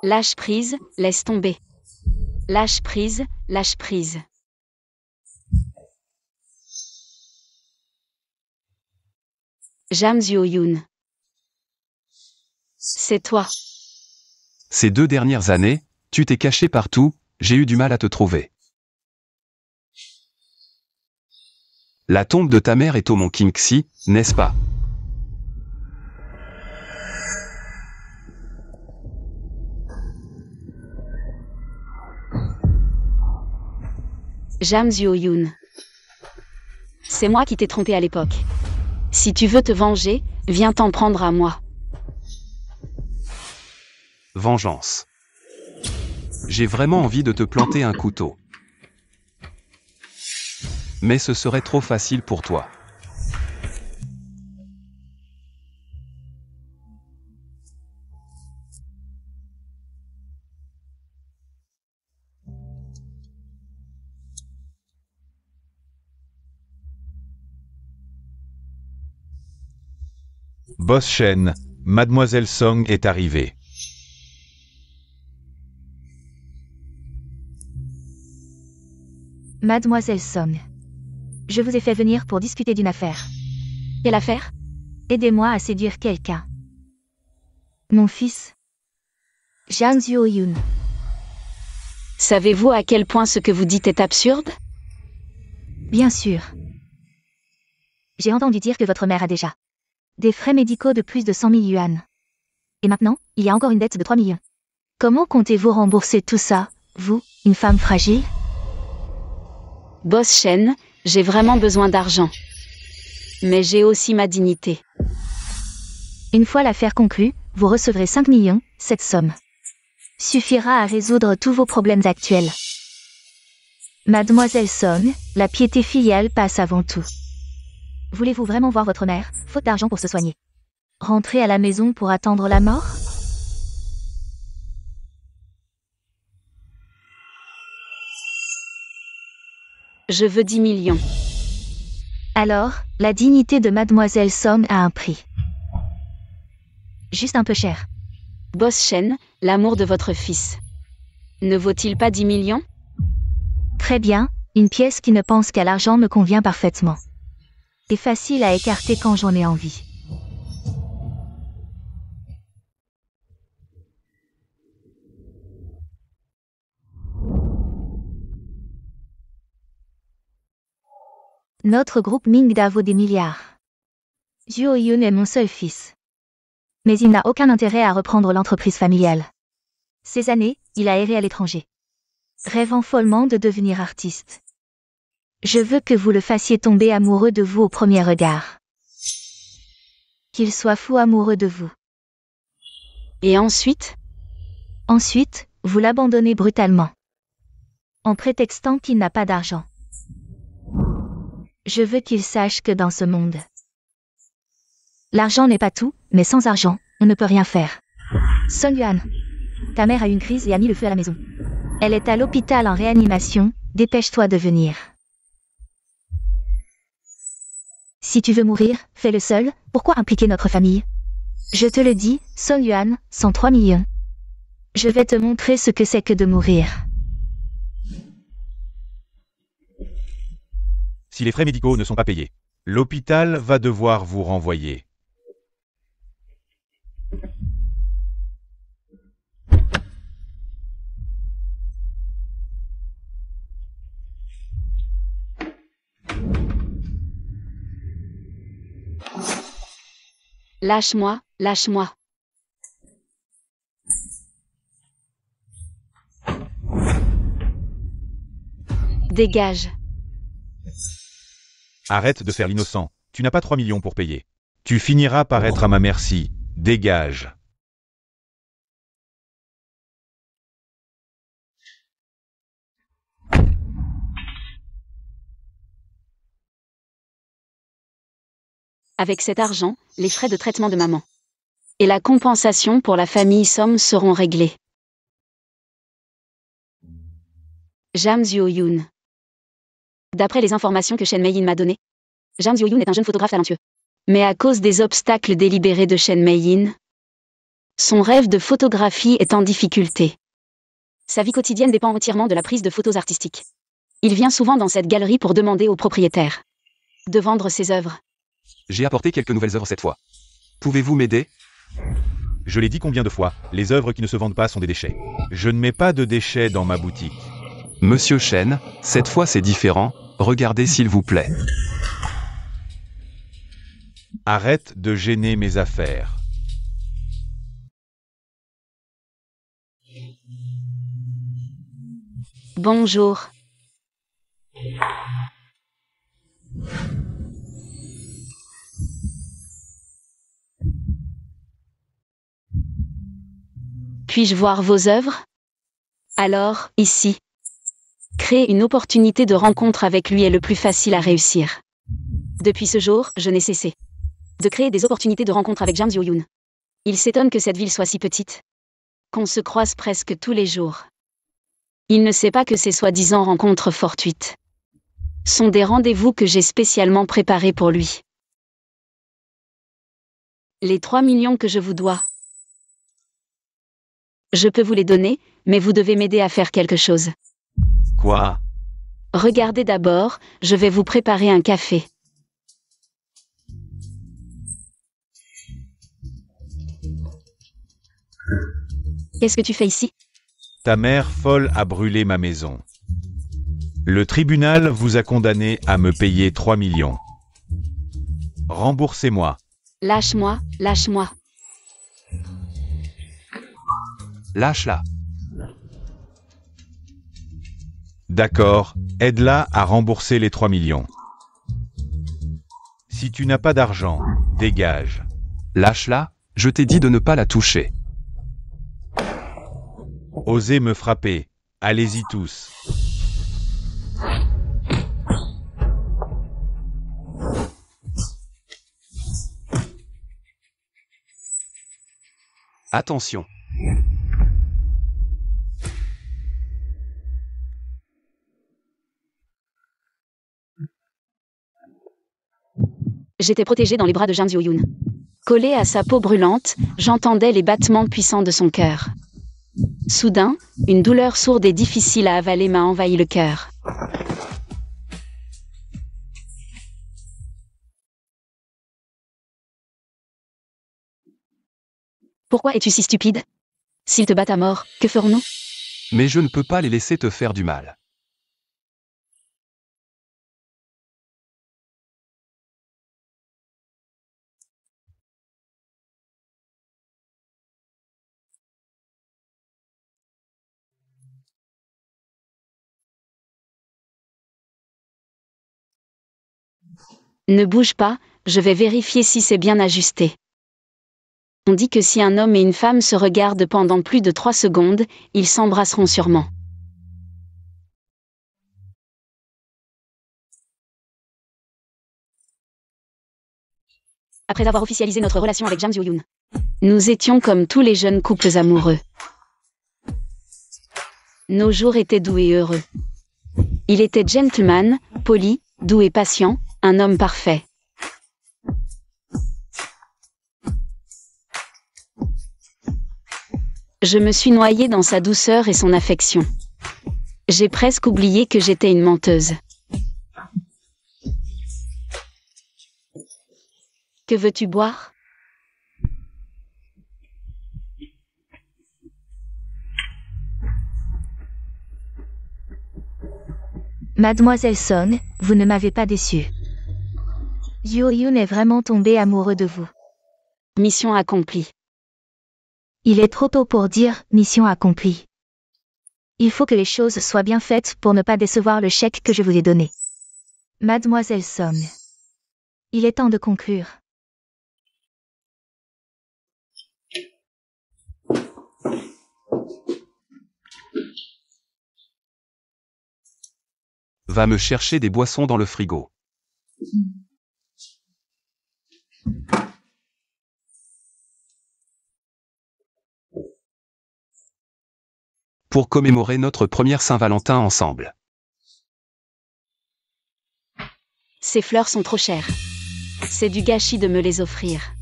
Lâche prise, laisse tomber. Lâche prise, lâche prise. Jam Hyo-yoon. C'est toi. Ces 2 dernières années, tu t'es caché partout, j'ai eu du mal à te trouver. La tombe de ta mère est au mont Kingxi, n'est-ce pas? Jam Hyo-yoon. C'est moi qui t'ai trompé à l'époque. Si tu veux te venger, viens t'en prendre à moi. Vengeance. J'ai vraiment envie de te planter un couteau. Mais ce serait trop facile pour toi. Boss Shen, Mademoiselle Song est arrivée. Mademoiselle Song. Je vous ai fait venir pour discuter d'une affaire. Quelle affaire? Aidez-moi à séduire quelqu'un. Mon fils. Jam Hyo-yoon. Savez-vous à quel point ce que vous dites est absurde? Bien sûr. J'ai entendu dire que votre mère a déjà des frais médicaux de plus de 100 000 yuan. Et maintenant, il y a encore une dette de 3 millions. Comment comptez-vous rembourser tout ça, vous, une femme fragile? Boss Shen, j'ai vraiment besoin d'argent. Mais j'ai aussi ma dignité. Une fois l'affaire conclue, vous recevrez 5 millions, cette somme suffira à résoudre tous vos problèmes actuels. Mademoiselle Song, la piété filiale passe avant tout. Voulez-vous vraiment voir votre mère, faute d'argent pour se soigner? Rentrer à la maison pour attendre la mort? Je veux 10 millions. Alors, la dignité de Mademoiselle Song a un prix. Juste un peu cher. Boss Shen, l'amour de votre fils. Ne vaut-il pas 10 millions? Très bien, une pièce qui ne pense qu'à l'argent me convient parfaitement. Et facile à écarter quand j'en ai envie. Notre groupe Mingda vaut des milliards. Hyo-yoon est mon seul fils. Mais il n'a aucun intérêt à reprendre l'entreprise familiale. Ces années, il a erré à l'étranger, rêvant follement de devenir artiste. Je veux que vous le fassiez tomber amoureux de vous au premier regard. Qu'il soit fou amoureux de vous. Et ensuite? Ensuite, vous l'abandonnez brutalement. En prétextant qu'il n'a pas d'argent. Je veux qu'il sache que dans ce monde, l'argent n'est pas tout, mais sans argent, on ne peut rien faire. Song Yuan, ta mère a eu une crise et a mis le feu à la maison. Elle est à l'hôpital en réanimation, dépêche-toi de venir. Si tu veux mourir, fais-le seul, pourquoi impliquer notre famille? Je te le dis, Song Yuan, 103 millions. Je vais te montrer ce que c'est que de mourir. Si les frais médicaux ne sont pas payés, l'hôpital va devoir vous renvoyer. Lâche-moi, lâche-moi. Dégage. Arrête de faire l'innocent, tu n'as pas 3 millions pour payer. Tu finiras par être à ma merci, dégage. Avec cet argent, les frais de traitement de maman et la compensation pour la famille Som seront réglés. Jam Hyo-yoon. D'après les informations que Shen Mei-in m'a données, Jam Hyo-yoon est un jeune photographe talentueux. Mais à cause des obstacles délibérés de Shen Mei-in, Son rêve de photographie est en difficulté. Sa vie quotidienne dépend entièrement de la prise de photos artistiques. Il vient souvent dans cette galerie pour demander au propriétaire de vendre ses œuvres. J'ai apporté quelques nouvelles œuvres cette fois. Pouvez-vous m'aider? Je l'ai dit combien de fois, les œuvres qui ne se vendent pas sont des déchets. Je ne mets pas de déchets dans ma boutique. Monsieur Chen, cette fois c'est différent, regardez s'il vous plaît. Arrête de gêner mes affaires. Bonjour. Puis-je voir vos œuvres? Alors, ici. Créer une opportunité de rencontre avec lui est le plus facile à réussir. Depuis ce jour, je n'ai cessé de créer des opportunités de rencontre avec Jang Joo-yoon. Il s'étonne que cette ville soit si petite, qu'on se croise presque tous les jours. Il ne sait pas que ces soi-disant rencontres fortuites sont des rendez-vous que j'ai spécialement préparés pour lui. Les 3 millions que je vous dois. Je peux vous les donner, mais vous devez m'aider à faire quelque chose. Quoi? Regardez d'abord, je vais vous préparer un café. Qu'est-ce que tu fais ici? Ta mère folle a brûlé ma maison. Le tribunal vous a condamné à me payer 3 millions. Remboursez-moi. Lâche-moi, lâche-moi. Lâche-la. D'accord, aide-la à rembourser les 3 millions. Si tu n'as pas d'argent, dégage. Lâche-la, je t'ai dit de ne pas la toucher. Osez me frapper. Allez-y tous. Attention. J'étais protégée dans les bras de Jang Joo-yoon. Collée à sa peau brûlante, j'entendais les battements puissants de son cœur. Soudain, une douleur sourde et difficile à avaler m'a envahi le cœur. Pourquoi es-tu si stupide? S'ils te battent à mort, que ferons-nous? Mais je ne peux pas les laisser te faire du mal. Ne bouge pas, je vais vérifier si c'est bien ajusté. On dit que si un homme et une femme se regardent pendant plus de 3 secondes, ils s'embrasseront sûrement. Après avoir officialisé notre relation avec Jang Joo-yoon, nous étions comme tous les jeunes couples amoureux. Nos jours étaient doux et heureux. Il était gentleman, poli, doux et patient, un homme parfait. Je me suis noyée dans sa douceur et son affection. J'ai presque oublié que j'étais une menteuse. Que veux-tu boire? Mademoiselle Song, vous ne m'avez pas déçue. Joo-yoon est vraiment tombé amoureux de vous. Mission accomplie. Il est trop tôt pour dire « mission accomplie ». Il faut que les choses soient bien faites pour ne pas décevoir le chèque que je vous ai donné. Mademoiselle Song. Il est temps de conclure. Va me chercher des boissons dans le frigo. Pour commémorer notre première Saint-Valentin ensemble. Ces fleurs sont trop chères. C'est du gâchis de me les offrir.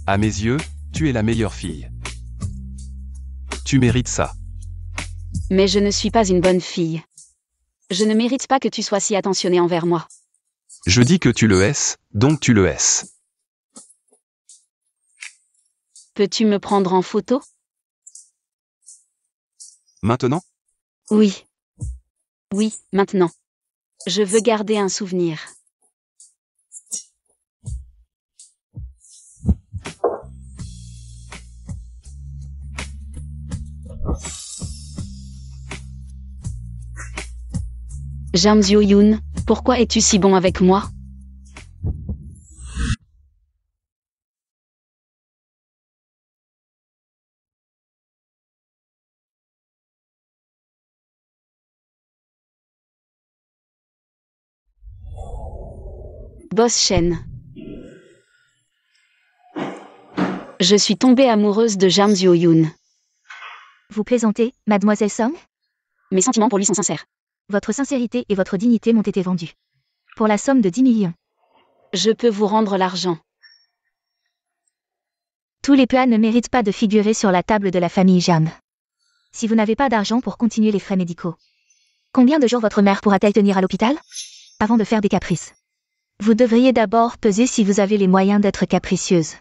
À mes yeux, Tu es la meilleure fille. Tu mérites ça. Mais je ne suis pas une bonne fille. Je ne mérite pas que tu sois si attentionné envers moi. Je dis que tu le es, donc tu le es. Peux-tu me prendre en photo? Maintenant? Oui. Oui, maintenant. Je veux garder un souvenir. Jang Seo-yoon, pourquoi es-tu si bon avec moi? Boss Shen. Je suis tombée amoureuse de Jang Seo-yoon. Vous plaisantez, mademoiselle Song? Mes sentiments pour lui sont sincères. Votre sincérité et votre dignité m'ont été vendus. Pour la somme de 10 millions. Je peux vous rendre l'argent. Tous les plats ne méritent pas de figurer sur la table de la famille Jam. Si vous n'avez pas d'argent pour continuer les frais médicaux. Combien de jours votre mère pourra-t-elle tenir à l'hôpital? Avant de faire des caprices. Vous devriez d'abord peser si vous avez les moyens d'être capricieuse.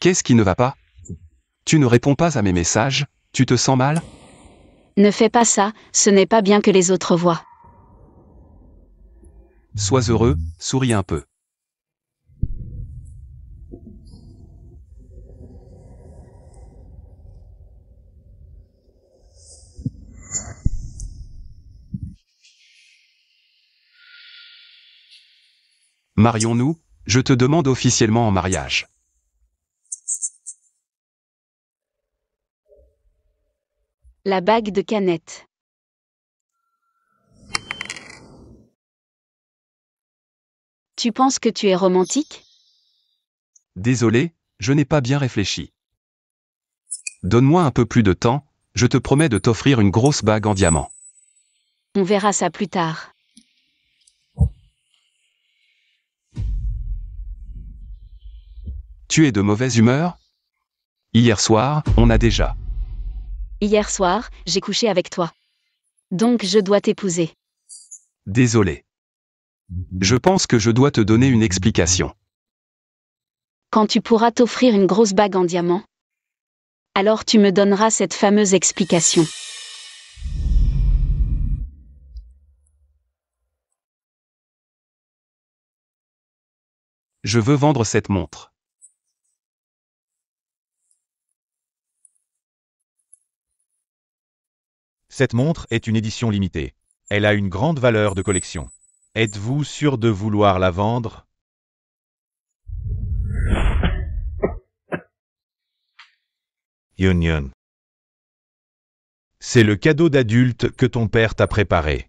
Qu'est-ce qui ne va pas? Tu ne réponds pas à mes messages, tu te sens mal? Ne fais pas ça, ce n'est pas bien que les autres voient. Sois heureux, souris un peu. Marions-nous, je te demande officiellement en mariage. La bague de Canette. Tu penses que tu es romantique? Désolé, je n'ai pas bien réfléchi. Donne-moi un peu plus de temps, je te promets de t'offrir une grosse bague en diamant. On verra ça plus tard. Tu es de mauvaise humeur? Hier soir, on a déjà. Hier soir, j'ai couché avec toi. Donc je dois t'épouser. Désolé. Je pense que je dois te donner une explication. Quand tu pourras t'offrir une grosse bague en diamant, alors tu me donneras cette fameuse explication. Je veux vendre cette montre. Cette montre est une édition limitée. Elle a une grande valeur de collection. Êtes-vous sûr de vouloir la vendre? Union. C'est le cadeau d'adulte que ton père t'a préparé.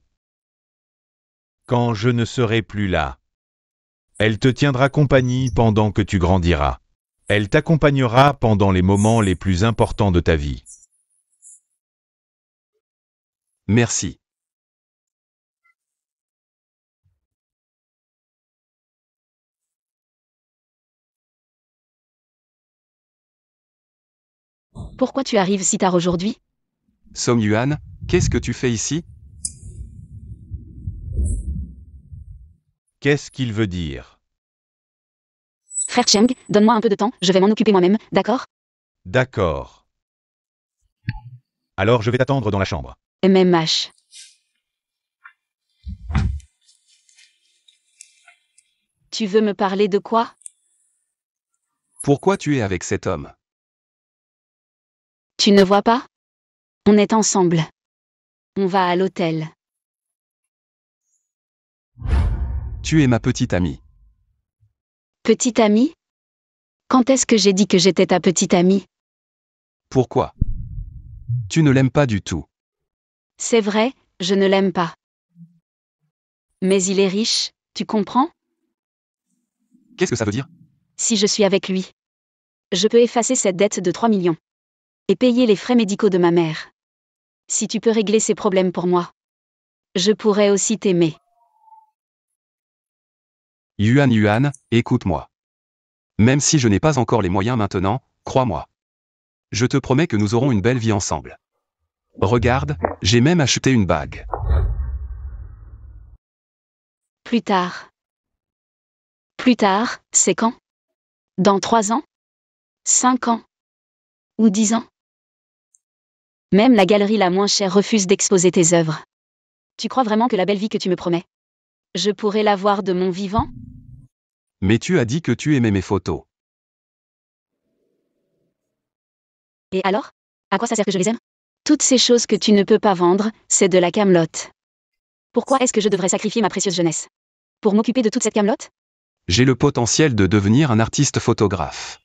Quand je ne serai plus là, elle te tiendra compagnie pendant que tu grandiras. Elle t'accompagnera pendant les moments les plus importants de ta vie. Merci. Pourquoi tu arrives si tard aujourd'hui? Song Yuan, qu'est-ce que tu fais ici? Qu'est-ce qu'il veut dire? Frère Cheng, donne-moi un peu de temps, je vais m'en occuper moi-même, d'accord? D'accord. Alors je vais t'attendre dans la chambre. MMH. Tu veux me parler de quoi? Pourquoi tu es avec cet homme? Tu ne vois pas? On est ensemble. On va à l'hôtel. Tu es ma petite amie. Petite amie? Quand est-ce que j'ai dit que j'étais ta petite amie? Pourquoi? Tu ne l'aimes pas du tout. C'est vrai, je ne l'aime pas. Mais il est riche, tu comprends? Qu'est-ce que ça veut dire? Si je suis avec lui, je peux effacer cette dette de 3 millions. Et payer les frais médicaux de ma mère. Si tu peux régler ces problèmes pour moi, je pourrais aussi t'aimer. Yuan, écoute-moi. Même si je n'ai pas encore les moyens maintenant, crois-moi. Je te promets que nous aurons une belle vie ensemble. Regarde, j'ai même acheté une bague. Plus tard. Plus tard, c'est quand? Dans 3 ans? 5 ans? Ou 10 ans? Même la galerie la moins chère refuse d'exposer tes œuvres. Tu crois vraiment que la belle vie que tu me promets, je pourrais l'avoir de mon vivant? Mais tu as dit que tu aimais mes photos. Et alors? À quoi ça sert que je les aime? Toutes ces choses que tu ne peux pas vendre, c'est de la camelote. Pourquoi est-ce que je devrais sacrifier ma précieuse jeunesse? Pour m'occuper de toute cette camelote? J'ai le potentiel de devenir un artiste photographe.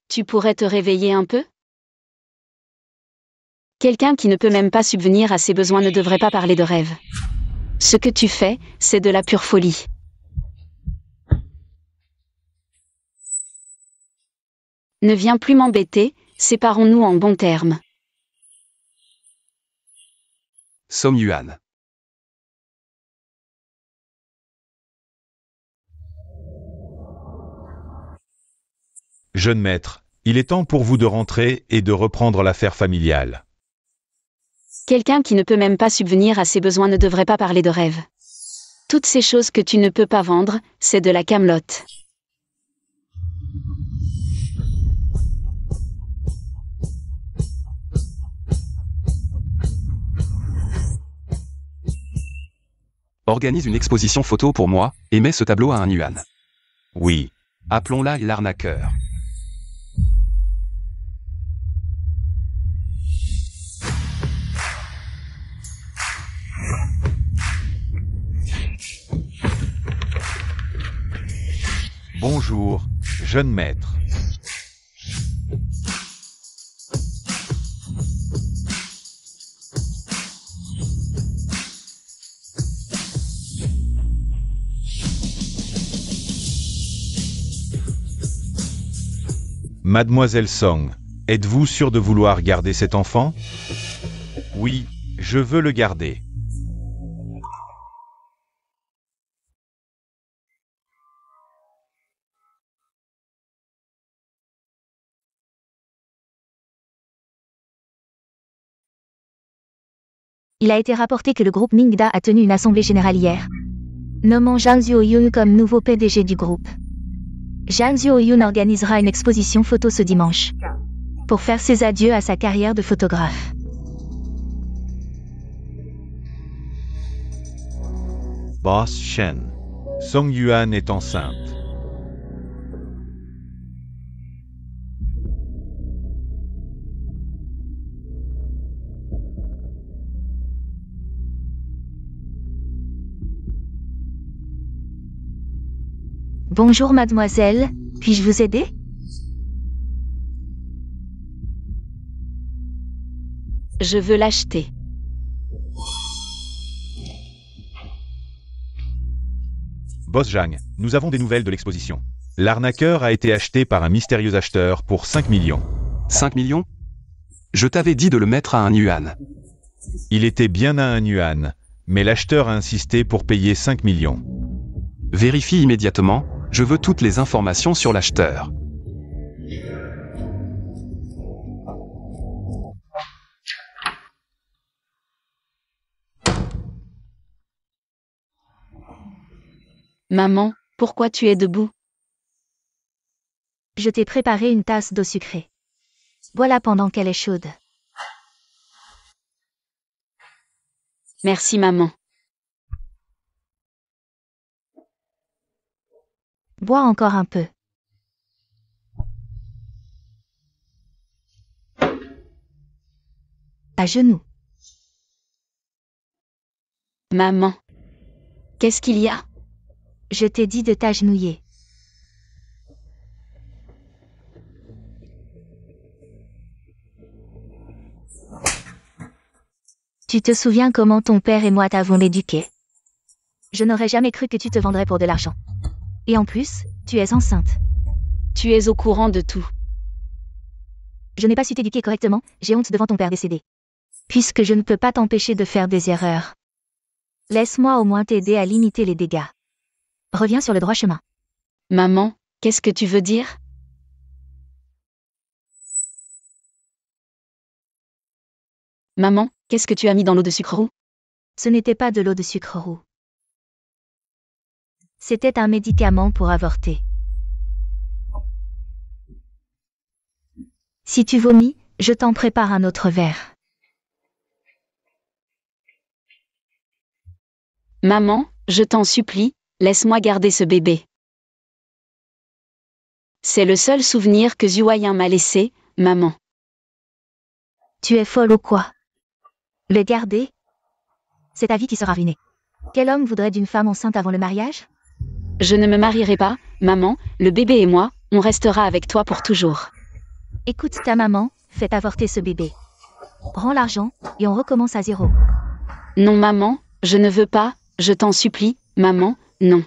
Tu pourrais te réveiller un peu? Quelqu'un qui ne peut même pas subvenir à ses besoins ne devrait pas parler de rêve. Ce que tu fais, c'est de la pure folie. Ne viens plus m'embêter, séparons-nous en bons termes. Song Yuan. Jeune maître, il est temps pour vous de rentrer et de reprendre l'affaire familiale. Quelqu'un qui ne peut même pas subvenir à ses besoins ne devrait pas parler de rêve. Toutes ces choses que tu ne peux pas vendre, c'est de la camelote. Organise une exposition photo pour moi, et mets ce tableau à 1 yuan. Oui. Appelons-la l'arnaqueur. Bonjour, jeune maître. Mademoiselle Song, êtes-vous sûre de vouloir garder cet enfant? Oui, je veux le garder. Il a été rapporté que le groupe Mingda a tenu une assemblée générale hier, nommant Zhang Zuoyun comme nouveau PDG du groupe. Zhang Zuoyun organisera une exposition photo ce dimanche, pour faire ses adieux à sa carrière de photographe. Boss Shen. Song Yuan est enceinte. Bonjour mademoiselle, puis-je vous aider? Je veux l'acheter. Boss Zhang, nous avons des nouvelles de l'exposition. L'arnaqueur a été acheté par un mystérieux acheteur pour 5 millions. 5 millions? Je t'avais dit de le mettre à 1 yuan. Il était bien à 1 yuan, mais l'acheteur a insisté pour payer 5 millions. Vérifie immédiatement, je veux toutes les informations sur l'acheteur. Maman, pourquoi tu es debout? Je t'ai préparé une tasse d'eau sucrée. Voilà pendant qu'elle est chaude. Merci maman. Bois encore un peu. À genoux. Maman. Qu'est-ce qu'il y a? Je t'ai dit de t'agenouiller. Tu te souviens comment ton père et moi t'avons éduqué? Je n'aurais jamais cru que tu te vendrais pour de l'argent. Et en plus, tu es enceinte. Tu es au courant de tout. Je n'ai pas su t'éduquer correctement, j'ai honte devant ton père décédé. Puisque je ne peux pas t'empêcher de faire des erreurs. Laisse-moi au moins t'aider à limiter les dégâts. Reviens sur le droit chemin. Maman, qu'est-ce que tu veux dire? Maman, qu'est-ce que tu as mis dans l'eau de sucre roux? Ce n'était pas de l'eau de sucre roux. C'était un médicament pour avorter. Si tu vomis, je t'en prépare un autre verre. Maman, je t'en supplie, laisse-moi garder ce bébé. C'est le seul souvenir que Zuayin m'a laissé, maman. Tu es folle ou quoi? Le garder? C'est ta vie qui sera ruinée. Quel homme voudrait d'une femme enceinte avant le mariage? Je ne me marierai pas, maman, le bébé et moi, on restera avec toi pour toujours. Écoute ta maman, fais avorter ce bébé. Rends l'argent, et on recommence à zéro. Non maman, je ne veux pas, je t'en supplie, maman, non.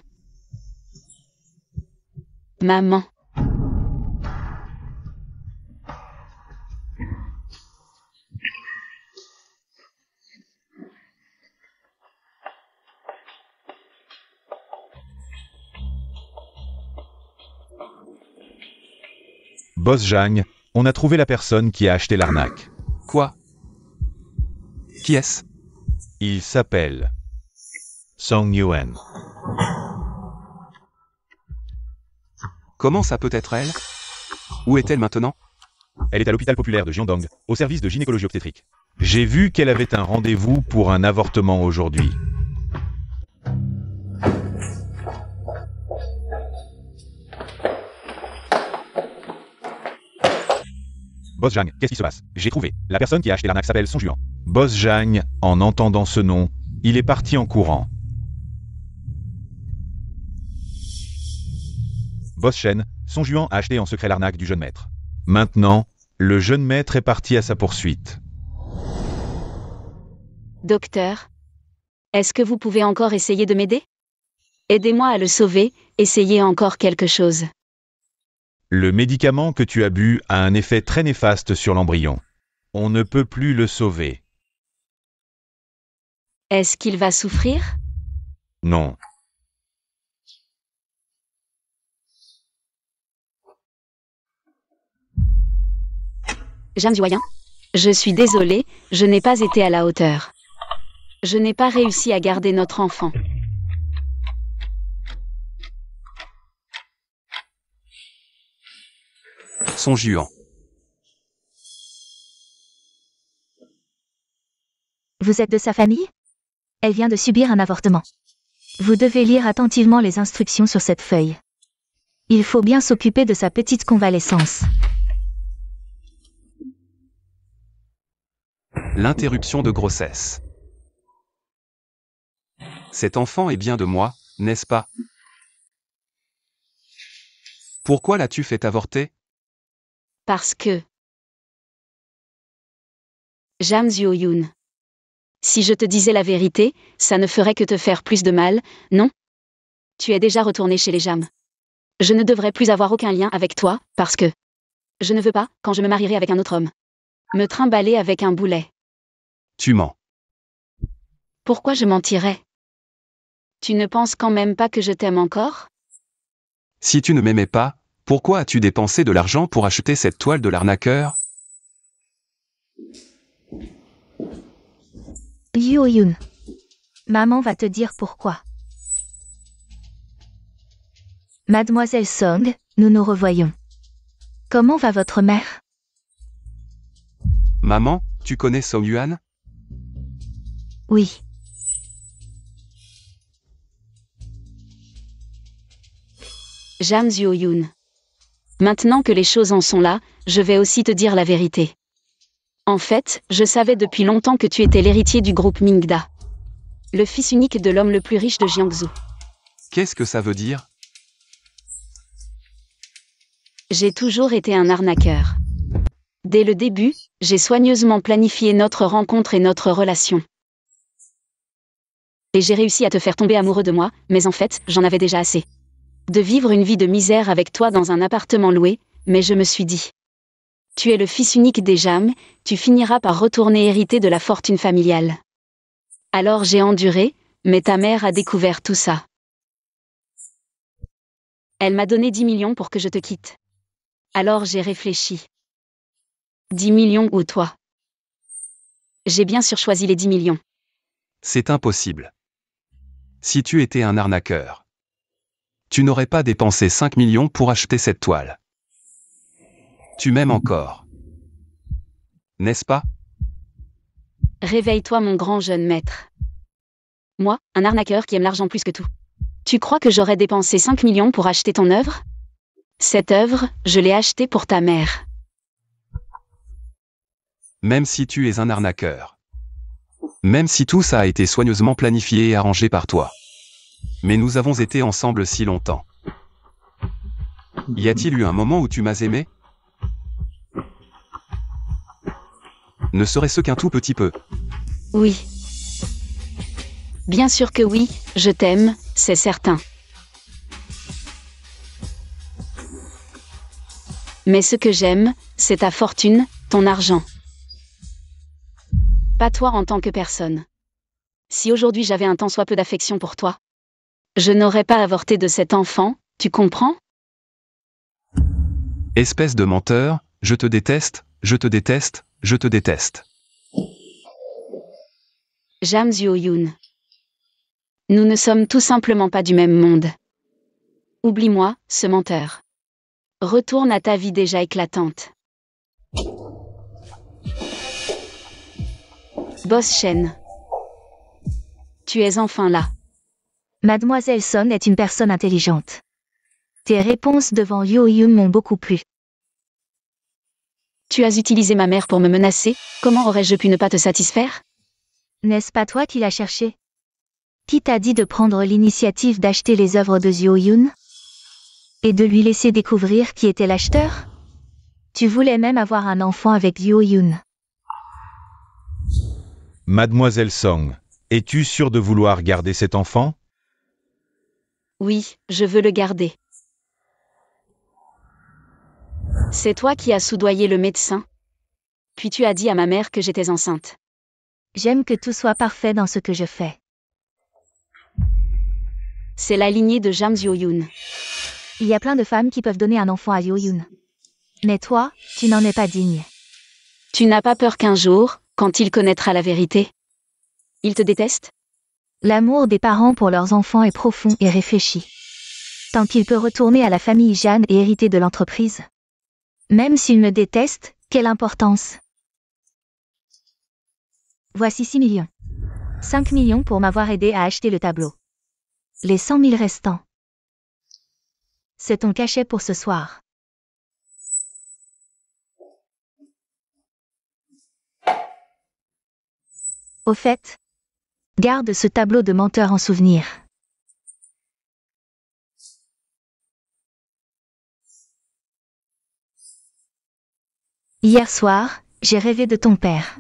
Maman. Boss Jang, on a trouvé la personne qui a acheté l'arnaque. Quoi? Qui est-ce? Il s'appelle Song Yuan. Comment ça peut être elle? Où est-elle maintenant? Elle est à l'hôpital populaire de Jiandong, au service de gynécologie obstétrique. J'ai vu qu'elle avait un rendez-vous pour un avortement aujourd'hui. Boss Jang, qu'est-ce qui se passe? J'ai trouvé. La personne qui a acheté l'arnaque s'appelle Song Juan. Boss Jang, en entendant ce nom, il est parti en courant. Boss Shen, Song Juan a acheté en secret l'arnaque du jeune maître. Maintenant, le jeune maître est parti à sa poursuite. Docteur, est-ce que vous pouvez encore essayer de m'aider? Aidez-moi à le sauver, essayez encore quelque chose. Le médicament que tu as bu a un effet très néfaste sur l'embryon. On ne peut plus le sauver. Est-ce qu'il va souffrir? Non. Jeanne Zuayin? Je suis désolée, je n'ai pas été à la hauteur. Je n'ai pas réussi à garder notre enfant. Song Juan. Vous êtes de sa famille? Elle vient de subir un avortement. Vous devez lire attentivement les instructions sur cette feuille. Il faut bien s'occuper de sa petite convalescence. L'interruption de grossesse. Cet enfant est bien de moi, n'est-ce pas? Pourquoi l'as-tu fait avorter? Parce que... Jam Zhuoyun. Si je te disais la vérité, ça ne ferait que te faire plus de mal, non? Tu es déjà retourné chez les Jam. Je ne devrais plus avoir aucun lien avec toi, parce que... Je ne veux pas, quand je me marierai avec un autre homme, me trimballer avec un boulet. Tu mens. Pourquoi je mentirais? Tu ne penses quand même pas que je t'aime encore? Si tu ne m'aimais pas, pourquoi as-tu dépensé de l'argent pour acheter cette toile de l'arnaqueur? Yuoyun. Maman va te dire pourquoi. Mademoiselle Song, nous nous revoyons. Comment va votre mère? Maman, tu connais Song Yuan? Oui. Jam Zhuoyun. Maintenant que les choses en sont là, je vais aussi te dire la vérité. En fait, je savais depuis longtemps que tu étais l'héritier du groupe Mingda. Le fils unique de l'homme le plus riche de Jiangsu. Qu'est-ce que ça veut dire? J'ai toujours été un arnaqueur. Dès le début, j'ai soigneusement planifié notre rencontre et notre relation. Et j'ai réussi à te faire tomber amoureux de moi, mais en fait, j'en avais déjà assez. De vivre une vie de misère avec toi dans un appartement loué, mais je me suis dit. Tu es le fils unique des Jam, tu finiras par retourner hériter de la fortune familiale. Alors j'ai enduré, mais ta mère a découvert tout ça. Elle m'a donné 10 millions pour que je te quitte. Alors j'ai réfléchi. 10 millions ou toi? J'ai bien sûr choisi les 10 millions. C'est impossible. Si tu étais un arnaqueur, tu n'aurais pas dépensé 5 millions pour acheter cette toile. Tu m'aimes encore. N'est-ce pas? Réveille-toi mon grand jeune maître. Moi, un arnaqueur qui aime l'argent plus que tout. Tu crois que j'aurais dépensé 5 millions pour acheter ton œuvre? Cette œuvre, je l'ai achetée pour ta mère. Même si tu es un arnaqueur. Même si tout ça a été soigneusement planifié et arrangé par toi. Mais nous avons été ensemble si longtemps. Y a-t-il eu un moment où tu m'as aimé? Ne serait-ce qu'un tout petit peu. Oui. Bien sûr que oui, je t'aime, c'est certain. Mais ce que j'aime, c'est ta fortune, ton argent. Pas toi en tant que personne. Si aujourd'hui j'avais un tant soit peu d'affection pour toi, je n'aurais pas avorté de cet enfant, tu comprends? Espèce de menteur, je te déteste, je te déteste, je te déteste. Jam Zhou-Youn. Nous ne sommes tout simplement pas du même monde. Oublie-moi, ce menteur. Retourne à ta vie déjà éclatante. Boss Shen. Tu es enfin là. Mademoiselle Son est une personne intelligente. Tes réponses devant Yoo-Yoon m'ont beaucoup plu. Tu as utilisé ma mère pour me menacer, comment aurais-je pu ne pas te satisfaire? N'est-ce pas toi qui l'as cherché? Qui t'a dit de prendre l'initiative d'acheter les œuvres de Yoo-Yoon? Et de lui laisser découvrir qui était l'acheteur? Tu voulais même avoir un enfant avec Yoo-Yoon. Mademoiselle Song, es-tu sûre de vouloir garder cet enfant? Oui, je veux le garder. C'est toi qui as soudoyé le médecin. Puis tu as dit à ma mère que j'étais enceinte. J'aime que tout soit parfait dans ce que je fais. C'est la lignée de Jam Zhou-Youn. Il y a plein de femmes qui peuvent donner un enfant à Yoo-Yoon. Mais toi, tu n'en es pas digne. Tu n'as pas peur qu'un jour, quand il connaîtra la vérité, il te déteste? L'amour des parents pour leurs enfants est profond et réfléchi. Tant qu'il peut retourner à la famille Jeanne et hériter de l'entreprise. Même s'il me déteste, quelle importance? Voici 6 millions. 5 millions pour m'avoir aidé à acheter le tableau. Les 100 000 restants. C'est ton cachet pour ce soir. Au fait, garde ce tableau de menteur en souvenir. Hier soir, j'ai rêvé de ton père.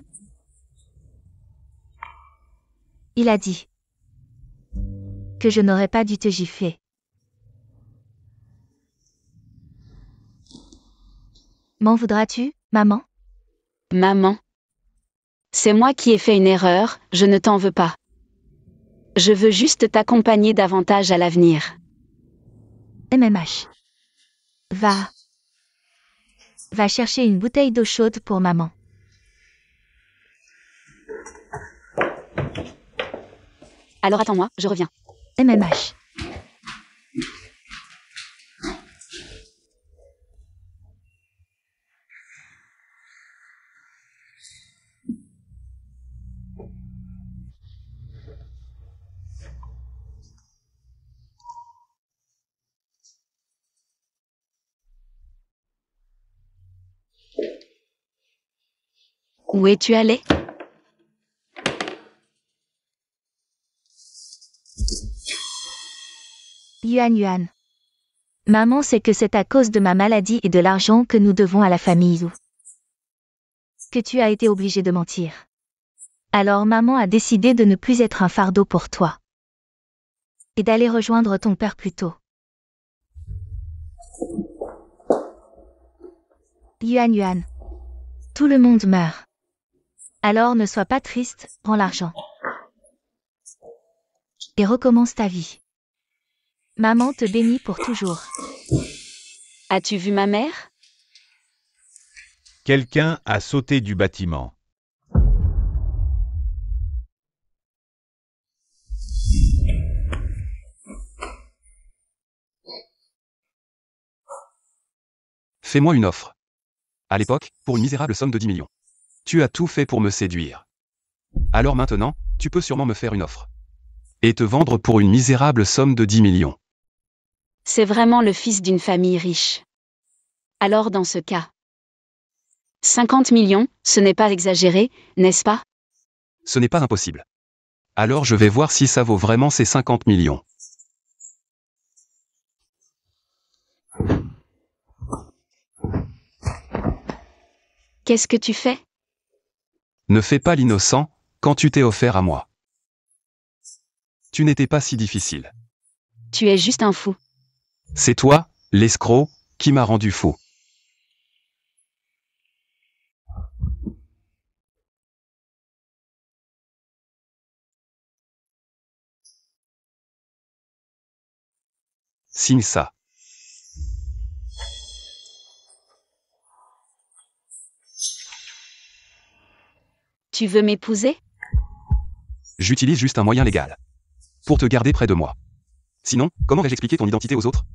Il a dit que je n'aurais pas dû te gifler. M'en voudras-tu, maman? Maman. C'est moi qui ai fait une erreur, je ne t'en veux pas. Je veux juste t'accompagner davantage à l'avenir. MMH. Va chercher une bouteille d'eau chaude pour maman. Alors attends-moi, je reviens. MMH. Où es-tu allé? Yuan. Maman sait que c'est à cause de ma maladie et de l'argent que nous devons à la famille Yu. Que tu as été obligé de mentir. Alors maman a décidé de ne plus être un fardeau pour toi. Et d'aller rejoindre ton père plus tôt. Yuan. Tout le monde meurt. Alors ne sois pas triste, prends l'argent. Et recommence ta vie. Maman te bénit pour toujours. As-tu vu ma mère? Quelqu'un a sauté du bâtiment. Fais-moi une offre. À l'époque, pour une misérable somme de 10 millions. Tu as tout fait pour me séduire. Alors maintenant, tu peux sûrement me faire une offre. Et te vendre pour une misérable somme de 10 millions. C'est vraiment le fils d'une famille riche. Alors dans ce cas, 50 millions, ce n'est pas exagéré, n'est-ce pas? Ce n'est pas impossible. Alors je vais voir si ça vaut vraiment ces 50 millions. Qu'est-ce que tu fais? Ne fais pas l'innocent, quand tu t'es offert à moi. Tu n'étais pas si difficile. Tu es juste un fou. C'est toi, l'escroc, qui m'a rendu fou. Signe ça. Tu veux m'épouser? J'utilise juste un moyen légal. Pour te garder près de moi. Sinon, comment vais-je expliquer ton identité aux autres?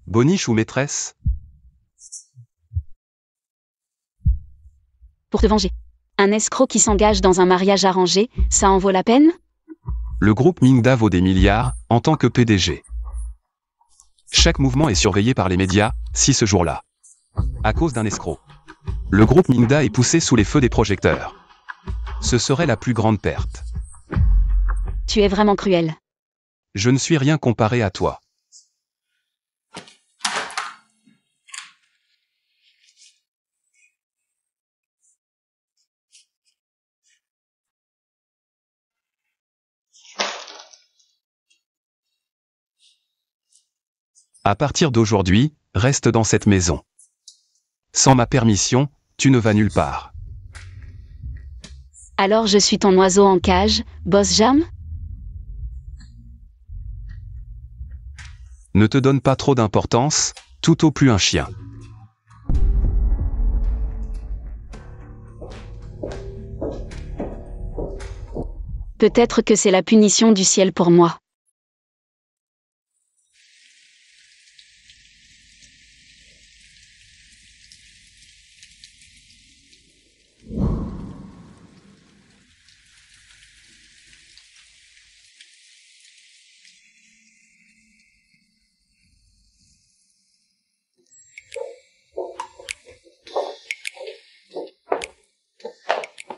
Boniche ou maîtresse? Pour te venger. Un escroc qui s'engage dans un mariage arrangé, ça en vaut la peine? Le groupe Mingda vaut des milliards, en tant que PDG. Chaque mouvement est surveillé par les médias, si ce jour-là. À cause d'un escroc. Le groupe Mingda est poussé sous les feux des projecteurs. Ce serait la plus grande perte. Tu es vraiment cruel. Je ne suis rien comparé à toi. À partir d'aujourd'hui, reste dans cette maison. Sans ma permission, tu ne vas nulle part. Alors je suis ton oiseau en cage, Boss Jam? Ne te donne pas trop d'importance, tout au plus un chien. Peut-être que c'est la punition du ciel pour moi.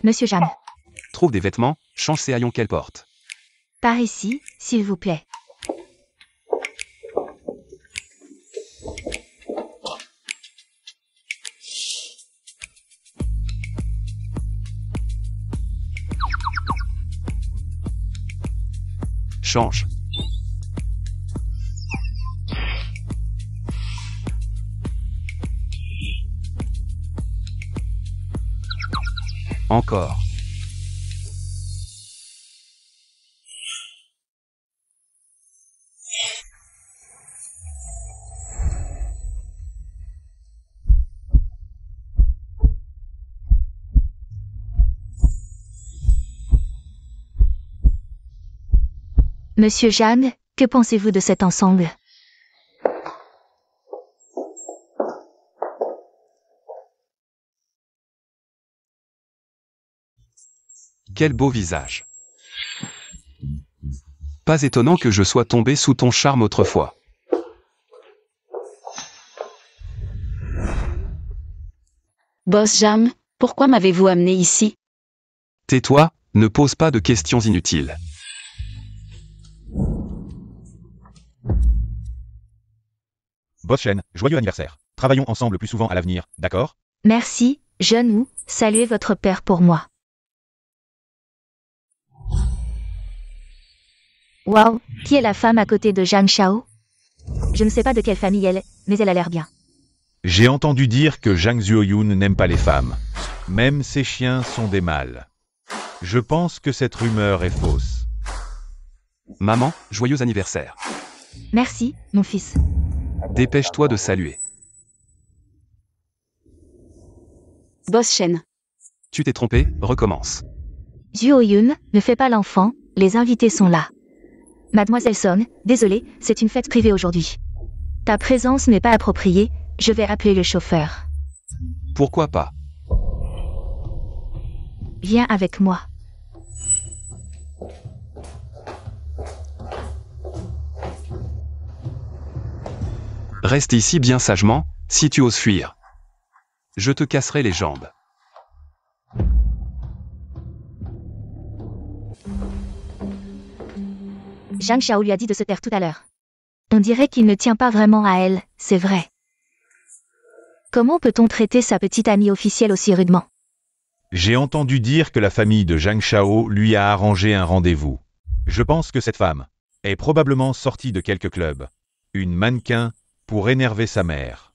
Monsieur Jam. Trouve des vêtements, change ces haillons qu'elle porte. Par ici, s'il vous plaît. Change. Encore. Monsieur Jam, que pensez-vous de cet ensemble? Quel beau visage. Pas étonnant que je sois tombé sous ton charme autrefois. Boss Jam, pourquoi m'avez-vous amené ici? Tais-toi, ne pose pas de questions inutiles. Boss Shen, joyeux anniversaire. Travaillons ensemble plus souvent à l'avenir, d'accord? Merci, jeune Wu, saluez votre père pour moi. Waouh, qui est la femme à côté de Zhang Xiao? Je ne sais pas de quelle famille elle est, mais elle a l'air bien. J'ai entendu dire que Zhang Zuoyun n'aime pas les femmes. Même ses chiens sont des mâles. Je pense que cette rumeur est fausse. Maman, joyeux anniversaire. Merci, mon fils. Dépêche-toi de saluer. Boss Shen. Tu t'es trompé, recommence. Zuo-Yun, ne fais pas l'enfant, les invités sont là. Mademoiselle Song, désolée, c'est une fête privée aujourd'hui. Ta présence n'est pas appropriée, je vais appeler le chauffeur. Pourquoi pas? Viens avec moi. Reste ici bien sagement, si tu oses fuir. Je te casserai les jambes. Zhang Xiao lui a dit de se taire tout à l'heure. On dirait qu'il ne tient pas vraiment à elle, c'est vrai. Comment peut-on traiter sa petite amie officielle aussi rudement? J'ai entendu dire que la famille de Zhang Xiao lui a arrangé un rendez-vous. Je pense que cette femme est probablement sortie de quelque club. Une mannequin pour énerver sa mère.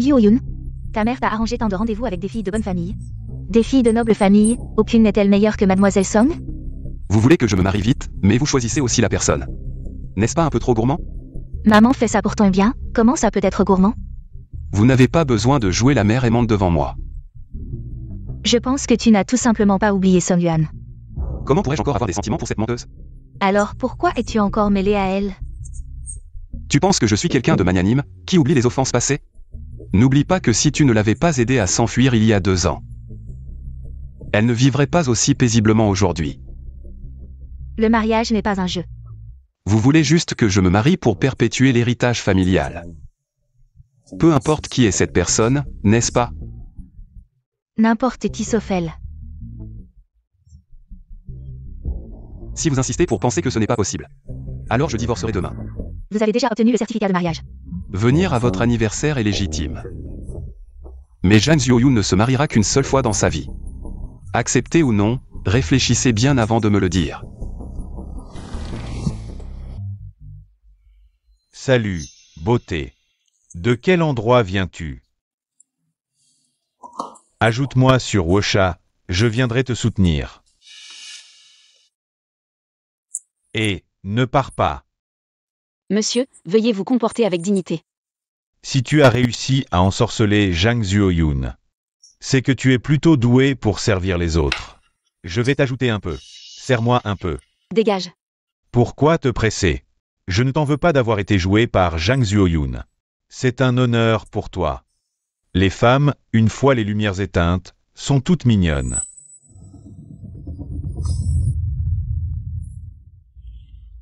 Zuo-Yun, ta mère t'a arrangé tant de rendez-vous avec des filles de bonne famille. Des filles de noble famille, aucune n'est-elle meilleure que Mademoiselle Song? Vous voulez que je me marie vite, mais vous choisissez aussi la personne. N'est-ce pas un peu trop gourmand? Maman fait ça pour ton bien, comment ça peut être gourmand? Vous n'avez pas besoin de jouer la mère aimante devant moi. Je pense que tu n'as tout simplement pas oublié Song Yuan. Comment pourrais-je encore avoir des sentiments pour cette menteuse? Alors pourquoi es-tu encore mêlé à elle? Tu penses que je suis quelqu'un de magnanime, qui oublie les offenses passées? N'oublie pas que si tu ne l'avais pas aidée à s'enfuir il y a 2 ans, elle ne vivrait pas aussi paisiblement aujourd'hui. Le mariage n'est pas un jeu. Vous voulez juste que je me marie pour perpétuer l'héritage familial. Peu importe qui est cette personne, n'est-ce pas? N'importe qui sauf elle. Si vous insistez pour penser que ce n'est pas possible, alors je divorcerai demain. Vous avez déjà obtenu le certificat de mariage. Venir à votre anniversaire est légitime. Mais Zhang Zuoyun ne se mariera qu'une seule fois dans sa vie. Acceptez ou non, réfléchissez bien avant de me le dire. Salut, beauté. De quel endroit viens-tu? Ajoute-moi sur Wosha, je viendrai te soutenir. Et, ne pars pas. Monsieur, veuillez vous comporter avec dignité. Si tu as réussi à ensorceler Zhang Zuoyun, c'est que tu es plutôt doué pour servir les autres. Je vais t'ajouter un peu. Serre-moi un peu. Dégage. Pourquoi te presser? Je ne t'en veux pas d'avoir été joué par Zhang Zuoyun. C'est un honneur pour toi. Les femmes, une fois les lumières éteintes, sont toutes mignonnes.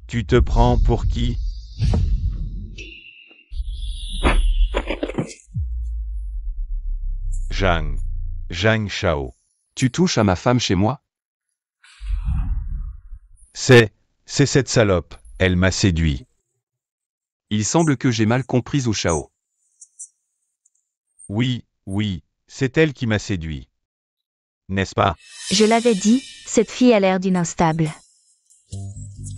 Tu te prends pour qui? Zhang Xiao. Tu touches à ma femme chez moi? C'est cette salope, elle m'a séduit. Il semble que j'ai mal compris Zhou Shao. Oui, c'est elle qui m'a séduit. N'est-ce pas? Je l'avais dit, cette fille a l'air d'une instable.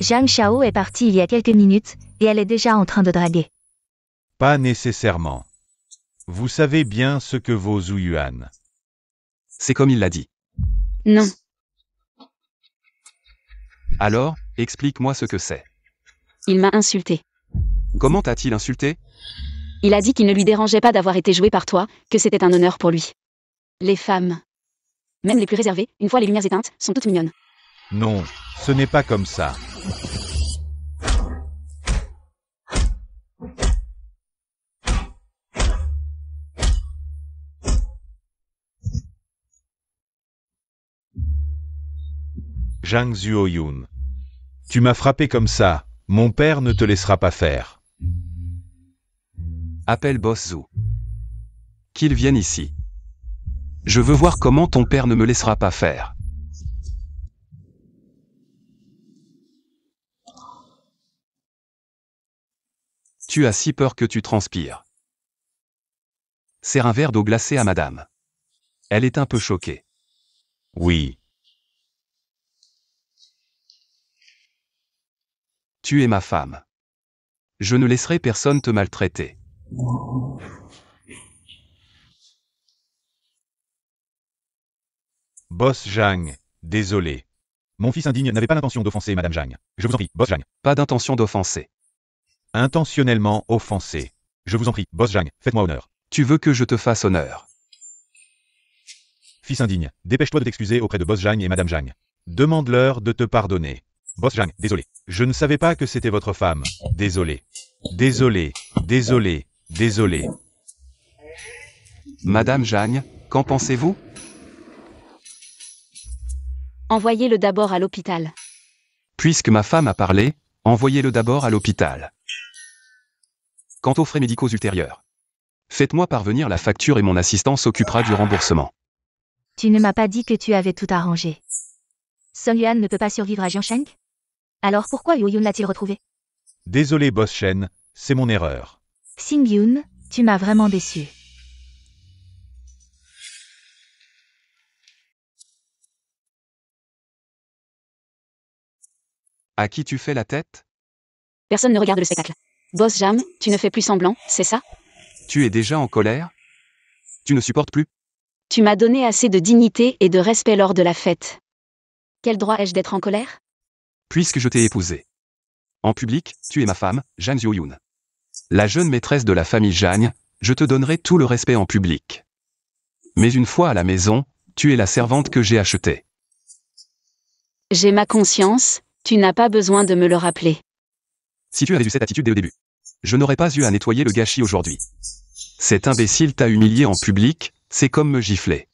Zhang Xiao est partie il y a quelques minutes, et elle est déjà en train de draguer. Pas nécessairement. Vous savez bien ce que vaut Zhu Yuan. C'est comme il l'a dit. Non. Alors, explique-moi ce que c'est. Il m'a insulté. Comment t'a-t-il insulté? Il a dit qu'il ne lui dérangeait pas d'avoir été joué par toi, que c'était un honneur pour lui. Les femmes, même les plus réservées, une fois les lumières éteintes, sont toutes mignonnes. Non, ce n'est pas comme ça. Zhang Zuoyun. Tu m'as frappé comme ça, mon père ne te laissera pas faire. Appelle Boss Zhu. Qu'il vienne ici. Je veux voir comment ton père ne me laissera pas faire. Tu as si peur que tu transpires. Sers un verre d'eau glacée à madame. Elle est un peu choquée. Oui. Tu es ma femme. Je ne laisserai personne te maltraiter. Boss Zhang, désolé. Mon fils indigne n'avait pas l'intention d'offenser Madame Zhang. Je vous en prie, Boss Zhang. Pas d'intention d'offenser. Intentionnellement offensé. Je vous en prie, Boss Zhang, faites-moi honneur. Tu veux que je te fasse honneur. Fils indigne, dépêche-toi de t'excuser auprès de Boss Zhang et Madame Zhang. Demande-leur de te pardonner. Boss Zhang, désolé. Je ne savais pas que c'était votre femme. Désolé. Désolé. Désolé. Désolé. Madame Zhang, qu'en pensez-vous? Envoyez-le d'abord à l'hôpital. Puisque ma femme a parlé, envoyez-le d'abord à l'hôpital. Quant aux frais médicaux ultérieurs, faites-moi parvenir la facture et mon assistant s'occupera du remboursement. Tu ne m'as pas dit que tu avais tout arrangé. Song Yuan ne peut pas survivre à Jiangsheng? Alors pourquoi Yu Yun l'a-t-il retrouvé? Désolé Boss Shen, c'est mon erreur. Xing Yun, tu m'as vraiment déçu. À qui tu fais la tête? Personne ne regarde le spectacle. Boss Jam, tu ne fais plus semblant, c'est ça? Tu es déjà en colère? Tu ne supportes plus? Tu m'as donné assez de dignité et de respect lors de la fête. Quel droit ai-je d'être en colère? Puisque je t'ai épousée. En public, tu es ma femme, Zhang Zhuoyun. La jeune maîtresse de la famille Zhang, je te donnerai tout le respect en public. Mais une fois à la maison, tu es la servante que j'ai achetée. J'ai ma conscience, tu n'as pas besoin de me le rappeler. Si tu avais eu cette attitude dès le début, je n'aurais pas eu à nettoyer le gâchis aujourd'hui. Cet imbécile t'a humilié en public, c'est comme me gifler.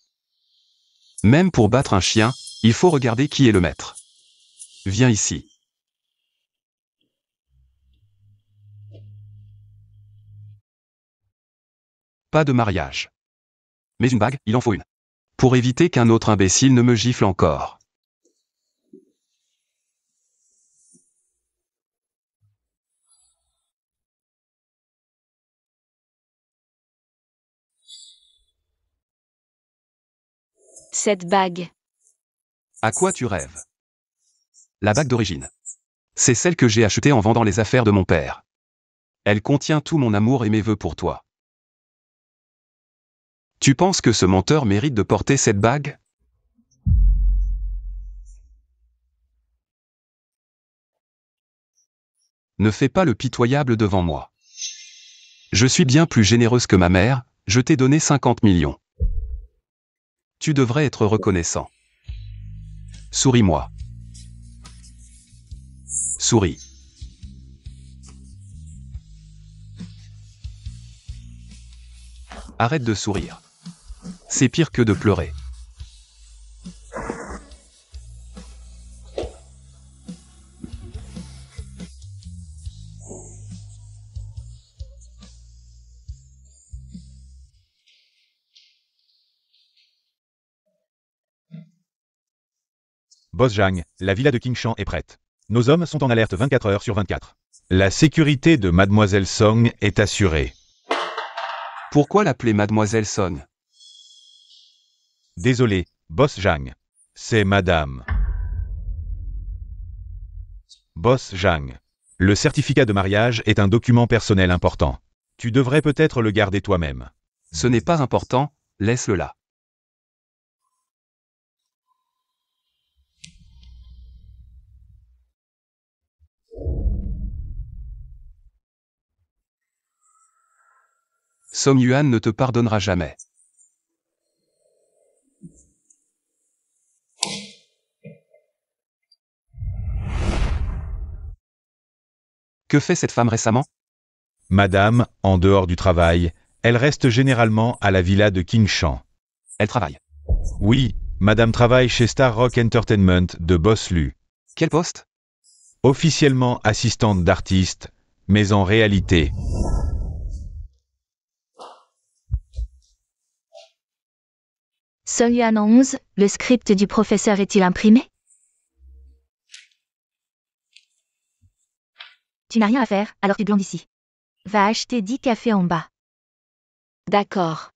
Même pour battre un chien, il faut regarder qui est le maître. Viens ici. Pas de mariage. Mais une bague, il en faut une. Pour éviter qu'un autre imbécile ne me gifle encore. Cette bague. À quoi tu rêves? La bague d'origine. C'est celle que j'ai achetée en vendant les affaires de mon père. Elle contient tout mon amour et mes vœux pour toi. Tu penses que ce menteur mérite de porter cette bague? Ne fais pas le pitoyable devant moi. Je suis bien plus généreuse que ma mère, je t'ai donné 50 millions. Tu devrais être reconnaissant. Souris-moi. Souris. Arrête de sourire. C'est pire que de pleurer. Boss Zhang, la villa de Qingshan est prête. Nos hommes sont en alerte 24 heures sur 24. La sécurité de Mademoiselle Song est assurée. Pourquoi l'appeler Mademoiselle Song? Désolé, Boss Zhang. C'est Madame. Boss Zhang. Le certificat de mariage est un document personnel important. Tu devrais peut-être le garder toi-même. Ce n'est pas important, laisse-le là. Song Yuan ne te pardonnera jamais. Que fait cette femme récemment? Madame, en dehors du travail, elle reste généralement à la villa de Qingshan. Elle travaille. Oui, Madame travaille chez Star Rock Entertainment de Boss Lu. Quel poste? Officiellement assistante d'artiste, mais en réalité... Song Yuan 11, le script du professeur est-il imprimé? Tu n'as rien à faire, alors tu glandes ici. Va acheter 10 cafés en bas. D'accord.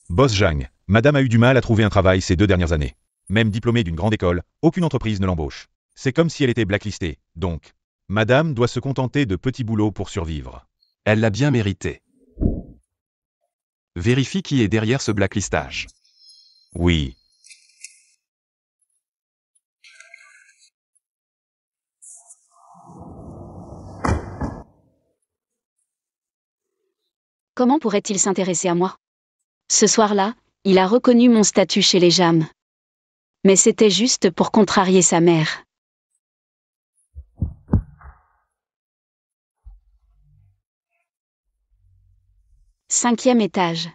Boss Zhang, madame a eu du mal à trouver un travail ces 2 dernières années. Même diplômée d'une grande école, aucune entreprise ne l'embauche. C'est comme si elle était blacklistée, donc. Madame doit se contenter de petits boulots pour survivre. Elle l'a bien mérité. Vérifie qui est derrière ce blacklistage. Oui. Comment pourrait-il s'intéresser à moi? Ce soir-là, il a reconnu mon statut chez les JAM. Mais c'était juste pour contrarier sa mère. Cinquième étage.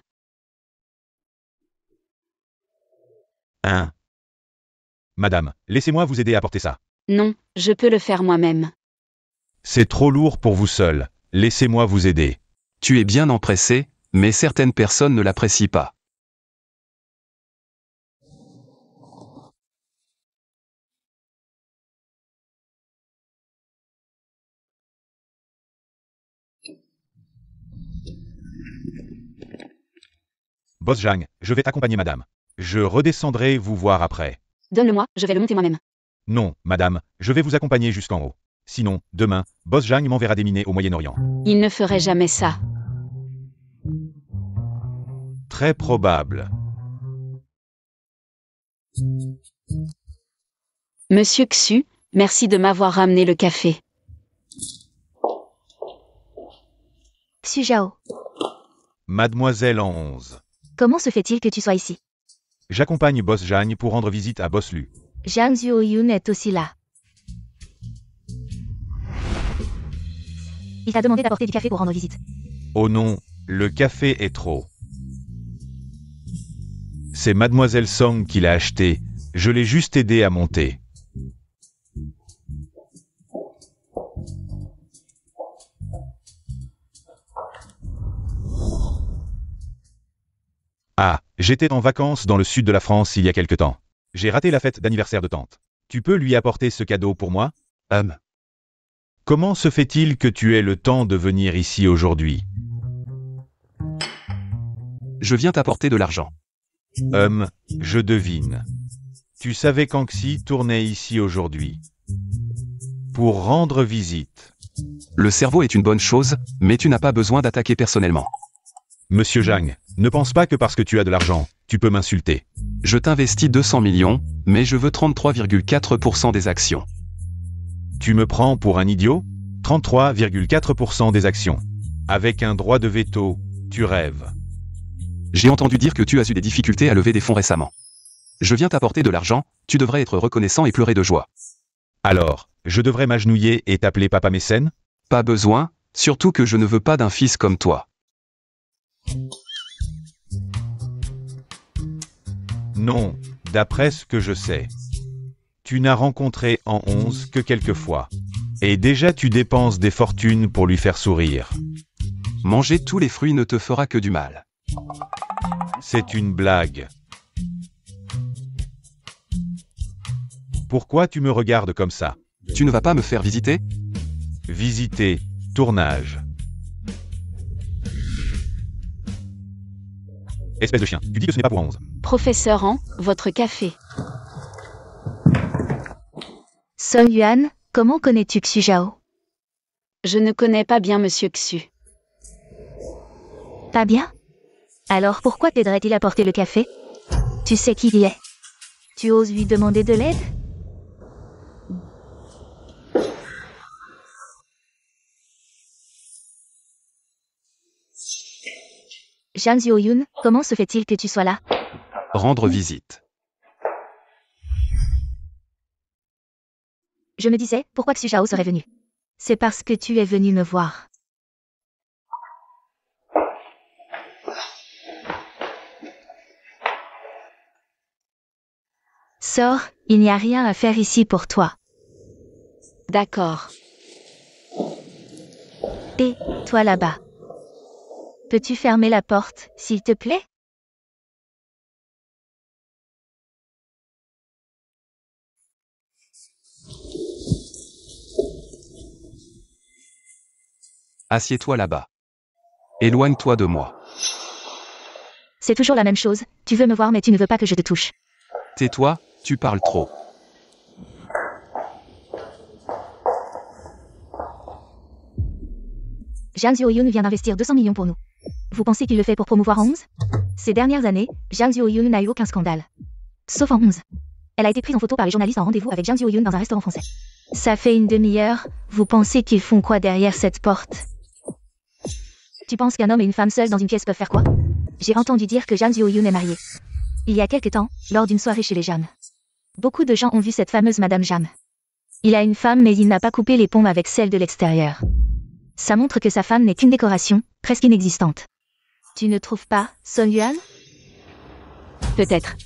1. Madame, laissez-moi vous aider à porter ça. Non, je peux le faire moi-même. C'est trop lourd pour vous seul. Laissez-moi vous aider. Tu es bien empressé, mais certaines personnes ne l'apprécient pas. Boss Zhang, je vais accompagner madame. Je redescendrai vous voir après. Donne-le-moi, je vais le monter moi-même. Non, madame, je vais vous accompagner jusqu'en haut. Sinon, demain, Boss Zhang m'enverra déminer au Moyen-Orient. Il ne ferait jamais ça. Très probable. Monsieur Xu, merci de m'avoir ramené le café. Xu Zhao, Mademoiselle en 11. comment se fait-il que tu sois ici? J'accompagne Boss Zhang pour rendre visite à Boss Lu. Zhang Zuoyun est aussi là. Il t'a demandé d'apporter du café pour rendre visite. Oh non, le café est trop. C'est Mademoiselle Song qui l'a acheté. Je l'ai juste aidé à monter. Ah, j'étais en vacances dans le sud de la France il y a quelque temps. J'ai raté la fête d'anniversaire de tante. Tu peux lui apporter ce cadeau pour moi? Comment se fait-il que tu aies le temps de venir ici aujourd'hui? Je viens t'apporter de l'argent. Je devine. Tu savais qu'Anxi tournait ici aujourd'hui. Pour rendre visite. Le cerveau est une bonne chose, mais tu n'as pas besoin d'attaquer personnellement. Monsieur Zhang, ne pense pas que parce que tu as de l'argent, tu peux m'insulter. Je t'investis 200 millions, mais je veux 33,4% des actions. Tu me prends pour un idiot? 33,4% des actions. Avec un droit de veto, tu rêves. J'ai entendu dire que tu as eu des difficultés à lever des fonds récemment. Je viens t'apporter de l'argent, tu devrais être reconnaissant et pleurer de joie. Alors, je devrais m'agenouiller et t'appeler papa mécène? Pas besoin, surtout que je ne veux pas d'un fils comme toi. Non, d'après ce que je sais. Tu n'as rencontré en 11 que quelques fois. Et déjà tu dépenses des fortunes pour lui faire sourire. Manger tous les fruits ne te fera que du mal. C'est une blague. Pourquoi tu me regardes comme ça? Tu ne vas pas me faire visiter? Visiter, tournage. Espèce de chien, tu dis que ce n'est pas pour 11. Professeur Han, votre café. Song Yuan, comment connais-tu Xu Zhao? Je ne connais pas bien Monsieur Xu. Pas bien? Alors pourquoi t'aiderait-il à porter le café? Tu sais qui il est. Tu oses lui demander de l'aide? Zhang Zuoyun, comment se fait-il que tu sois là? Rendre visite. Je me disais, pourquoi Xu Zhao serait venu? C'est parce que tu es venu me voir. Sors, il n'y a rien à faire ici pour toi. D'accord. Et, toi là-bas. Peux-tu fermer la porte, s'il te plaît? Assieds-toi là-bas. Éloigne-toi de moi. C'est toujours la même chose, tu veux me voir mais tu ne veux pas que je te touche. Tais-toi, tu parles trop. Jang Xiaoyun vient d'investir 200 millions pour nous. Vous pensez qu'il le fait pour promouvoir 11? Ces dernières années, Jang Xiaoyun n'a eu aucun scandale. Sauf en 11. Elle a été prise en photo par les journalistes en rendez-vous avec Jang Xiaoyun dans un restaurant français. Ça fait une demi-heure, vous pensez qu'ils font quoi derrière cette porte? Tu penses qu'un homme et une femme seuls dans une pièce peuvent faire quoi? J'ai entendu dire que Jang Xiaoyun est marié. Il y a quelque temps, lors d'une soirée chez les Jam. Beaucoup de gens ont vu cette fameuse Madame Jam. Il a une femme mais il n'a pas coupé les pompes avec celle de l'extérieur. Ça montre que sa femme n'est qu'une décoration, presque inexistante. Tu ne trouves pas, Son Yuan? Peut-être.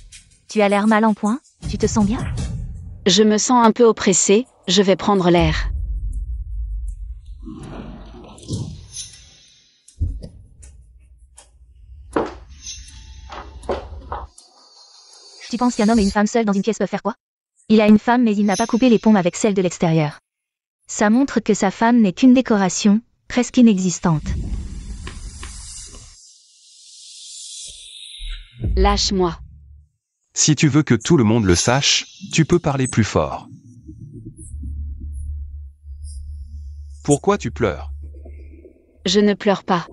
Tu as l'air mal en point, tu te sens bien? Je me sens un peu oppressée, je vais prendre l'air. Tu penses qu'un homme et une femme seuls dans une pièce peuvent faire quoi? Il a une femme mais il n'a pas coupé les pompes avec celle de l'extérieur. Ça montre que sa femme n'est qu'une décoration, presque inexistante. Lâche-moi. Si tu veux que tout le monde le sache, tu peux parler plus fort. Pourquoi tu pleures? Je ne pleure pas.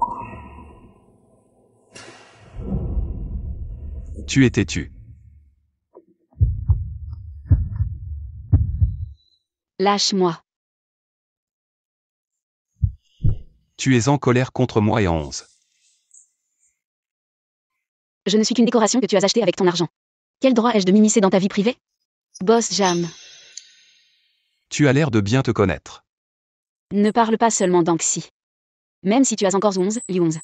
Tu es têtu. Lâche-moi. Tu es en colère contre moi et 11. Je ne suis qu'une décoration que tu as achetée avec ton argent. Quel droit ai-je de m'immiscer dans ta vie privée? Boss Jam. Tu as l'air de bien te connaître. Ne parle pas seulement d'Anxi. Même si tu as encore 11, Li11.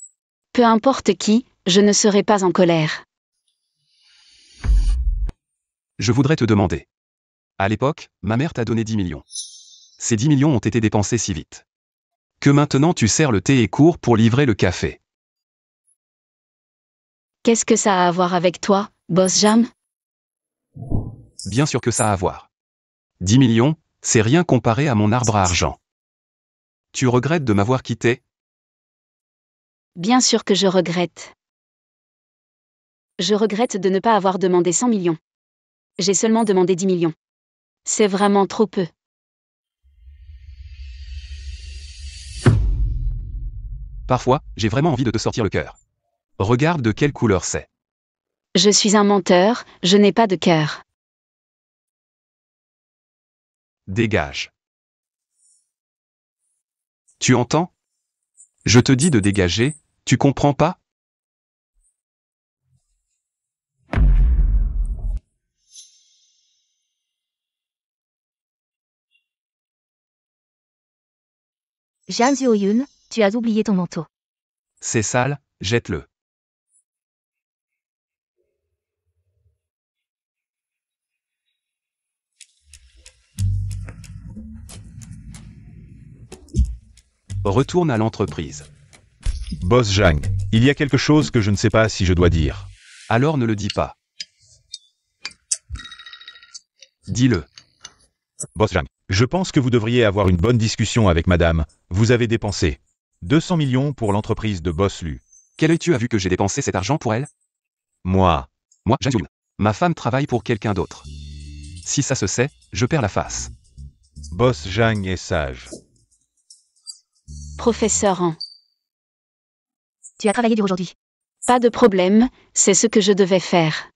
Peu importe qui, je ne serai pas en colère. Je voudrais te demander. À l'époque, ma mère t'a donné 10 millions. Ces 10 millions ont été dépensés si vite. Que maintenant tu sers le thé et cours pour livrer le café. Qu'est-ce que ça a à voir avec toi, Boss Jam? Bien sûr que ça a à voir. 10 millions, c'est rien comparé à mon arbre à argent. Tu regrettes de m'avoir quitté? Bien sûr que je regrette. Je regrette de ne pas avoir demandé 100 millions. J'ai seulement demandé 10 millions. C'est vraiment trop peu. Parfois, j'ai vraiment envie de te sortir le cœur. Regarde de quelle couleur c'est. Je suis un menteur, je n'ai pas de cœur. Dégage. Tu entends? Je te dis de dégager, tu comprends pas? Jang Xiaoyun, tu as oublié ton manteau. C'est sale, jette-le. Retourne à l'entreprise. Boss Jang, il y a quelque chose que je ne sais pas si je dois dire. Alors ne le dis pas. Dis-le. Boss Jang, je pense que vous devriez avoir une bonne discussion avec madame. Vous avez dépensé 200 millions pour l'entreprise de Boss Lu. Quel œil tu as vu que j'ai dépensé cet argent pour elle? Moi, Jang Xiaoyun. Ma femme travaille pour quelqu'un d'autre. Si ça se sait, je perds la face. Boss Jang est sage. Professeur Han. Tu as travaillé dur aujourd'hui. Pas de problème, c'est ce que je devais faire.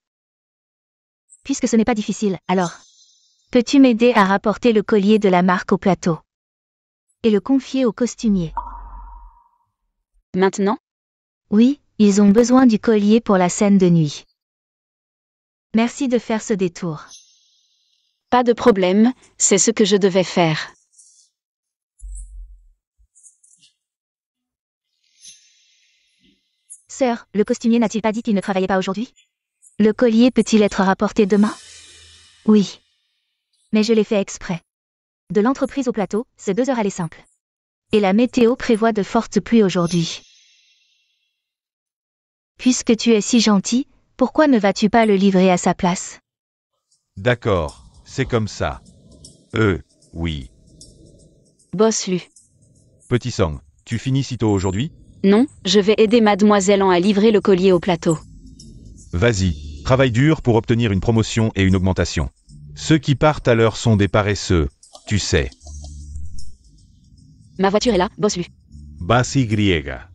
Puisque ce n'est pas difficile, alors. Peux-tu m'aider à rapporter le collier de la marque au plateau? Et le confier au costumier. Maintenant? Oui, ils ont besoin du collier pour la scène de nuit. Merci de faire ce détour. Pas de problème, c'est ce que je devais faire. Sœur, le costumier n'a-t-il pas dit qu'il ne travaillait pas aujourd'hui? Le collier peut-il être rapporté demain? Oui. Mais je l'ai fait exprès. De l'entreprise au plateau, c'est 2 heures aller simple. Et la météo prévoit de fortes pluies aujourd'hui. Puisque tu es si gentil, pourquoi ne vas-tu pas le livrer à sa place? D'accord, c'est comme ça. Oui. Boss Lu. Petit Song, tu finis si tôt aujourd'hui? Non, je vais aider Mademoiselle An à livrer le collier au plateau. Vas-y, travaille dur pour obtenir une promotion et une augmentation. Ceux qui partent à l'heure sont des paresseux, tu sais. Ma voiture est là, Boss Lu. Basi griega.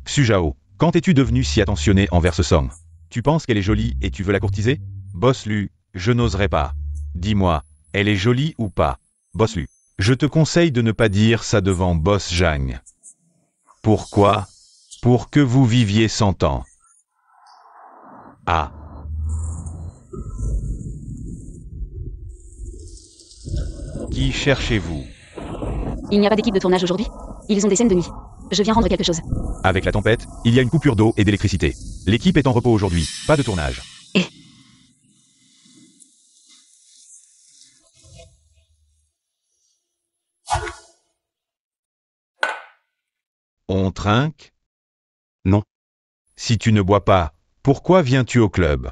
Xujao, quand es-tu devenu si attentionné envers ce Song? Tu penses qu'elle est jolie et tu veux la courtiser? Boss Lu, je n'oserais pas. Dis-moi, elle est jolie ou pas? Boss Lu, je te conseille de ne pas dire ça devant Boss Zhang. Pourquoi? Pour que vous viviez 100 ans. Ah. Qui cherchez-vous? Il n'y a pas d'équipe de tournage aujourd'hui? Ils ont des scènes de nuit. Je viens rendre quelque chose. Avec la tempête, il y a une coupure d'eau et d'électricité. L'équipe est en repos aujourd'hui, pas de tournage. On trinque? Non. Si tu ne bois pas, pourquoi viens-tu au club?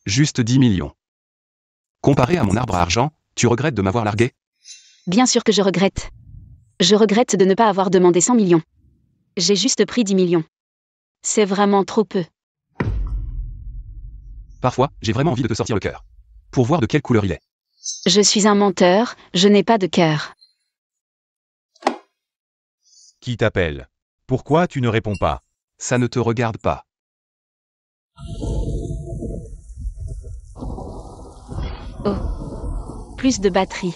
Juste 10 millions. Comparé à mon arbre à argent, tu regrettes de m'avoir largué? Bien sûr que je regrette. Je regrette de ne pas avoir demandé 100 millions. J'ai juste pris 10 millions. C'est vraiment trop peu. Parfois, j'ai vraiment envie de te sortir le cœur. Pour voir de quelle couleur il est. Je suis un menteur, je n'ai pas de cœur. Qui t'appelle? Pourquoi tu ne réponds pas? Ça ne te regarde pas. Oh. Plus de batterie.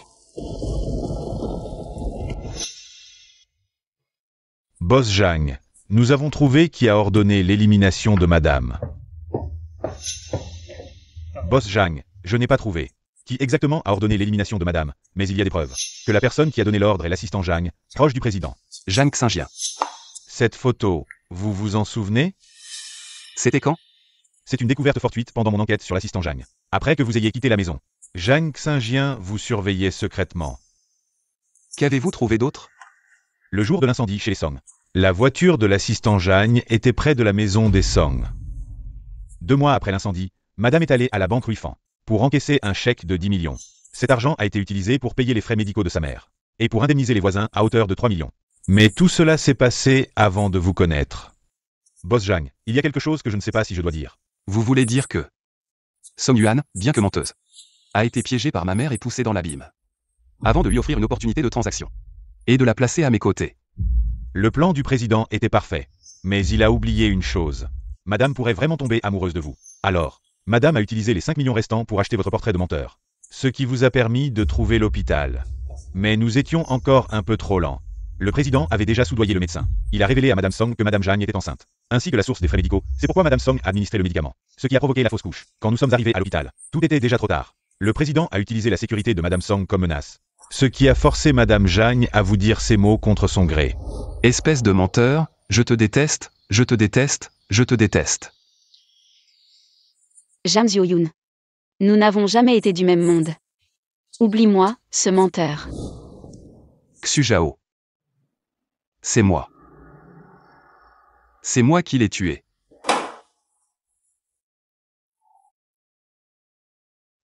Boss Zhang, nous avons trouvé qui a ordonné l'élimination de madame. Boss Zhang, je n'ai pas trouvé. Qui exactement a ordonné l'élimination de madame, mais il y a des preuves. Que la personne qui a donné l'ordre est l'assistant Zhang, proche du président. Zhang Xinjian. Cette photo, vous vous en souvenez? C'était quand? C'est une découverte fortuite pendant mon enquête sur l'assistant Zhang. Après que vous ayez quitté la maison. Zhang Xinjian vous surveillait secrètement. Qu'avez-vous trouvé d'autre? Le jour de l'incendie chez les Song. La voiture de l'assistant Zhang était près de la maison des Song. 2 mois après l'incendie, madame est allée à la banque Ruifan pour encaisser un chèque de 10 millions. Cet argent a été utilisé pour payer les frais médicaux de sa mère et pour indemniser les voisins à hauteur de 3 millions. Mais tout cela s'est passé avant de vous connaître. Boss Zhang, il y a quelque chose que je ne sais pas si je dois dire. Vous voulez dire que Song Yuan, bien que menteuse, a été piégée par ma mère et poussée dans l'abîme. Avant de lui offrir une opportunité de transaction. Et de la placer à mes côtés. Le plan du président était parfait. Mais il a oublié une chose. Madame pourrait vraiment tomber amoureuse de vous. Alors, madame a utilisé les 5 millions restants pour acheter votre portrait de menteur. Ce qui vous a permis de trouver l'hôpital. Mais nous étions encore un peu trop lents. Le président avait déjà soudoyé le médecin. Il a révélé à madame Song que madame Zhang était enceinte. Ainsi que la source des frais médicaux. C'est pourquoi madame Song a administré le médicament. Ce qui a provoqué la fausse couche. Quand nous sommes arrivés à l'hôpital, tout était déjà trop tard. Le président a utilisé la sécurité de madame Song comme menace. Ce qui a forcé madame Zhang à vous dire ces mots contre son gré. Espèce de menteur, je te déteste, je te déteste, je te déteste. Jang Zhou-Yun. Nous n'avons jamais été du même monde. Oublie-moi, ce menteur. Xujao. C'est moi. C'est moi qui l'ai tué.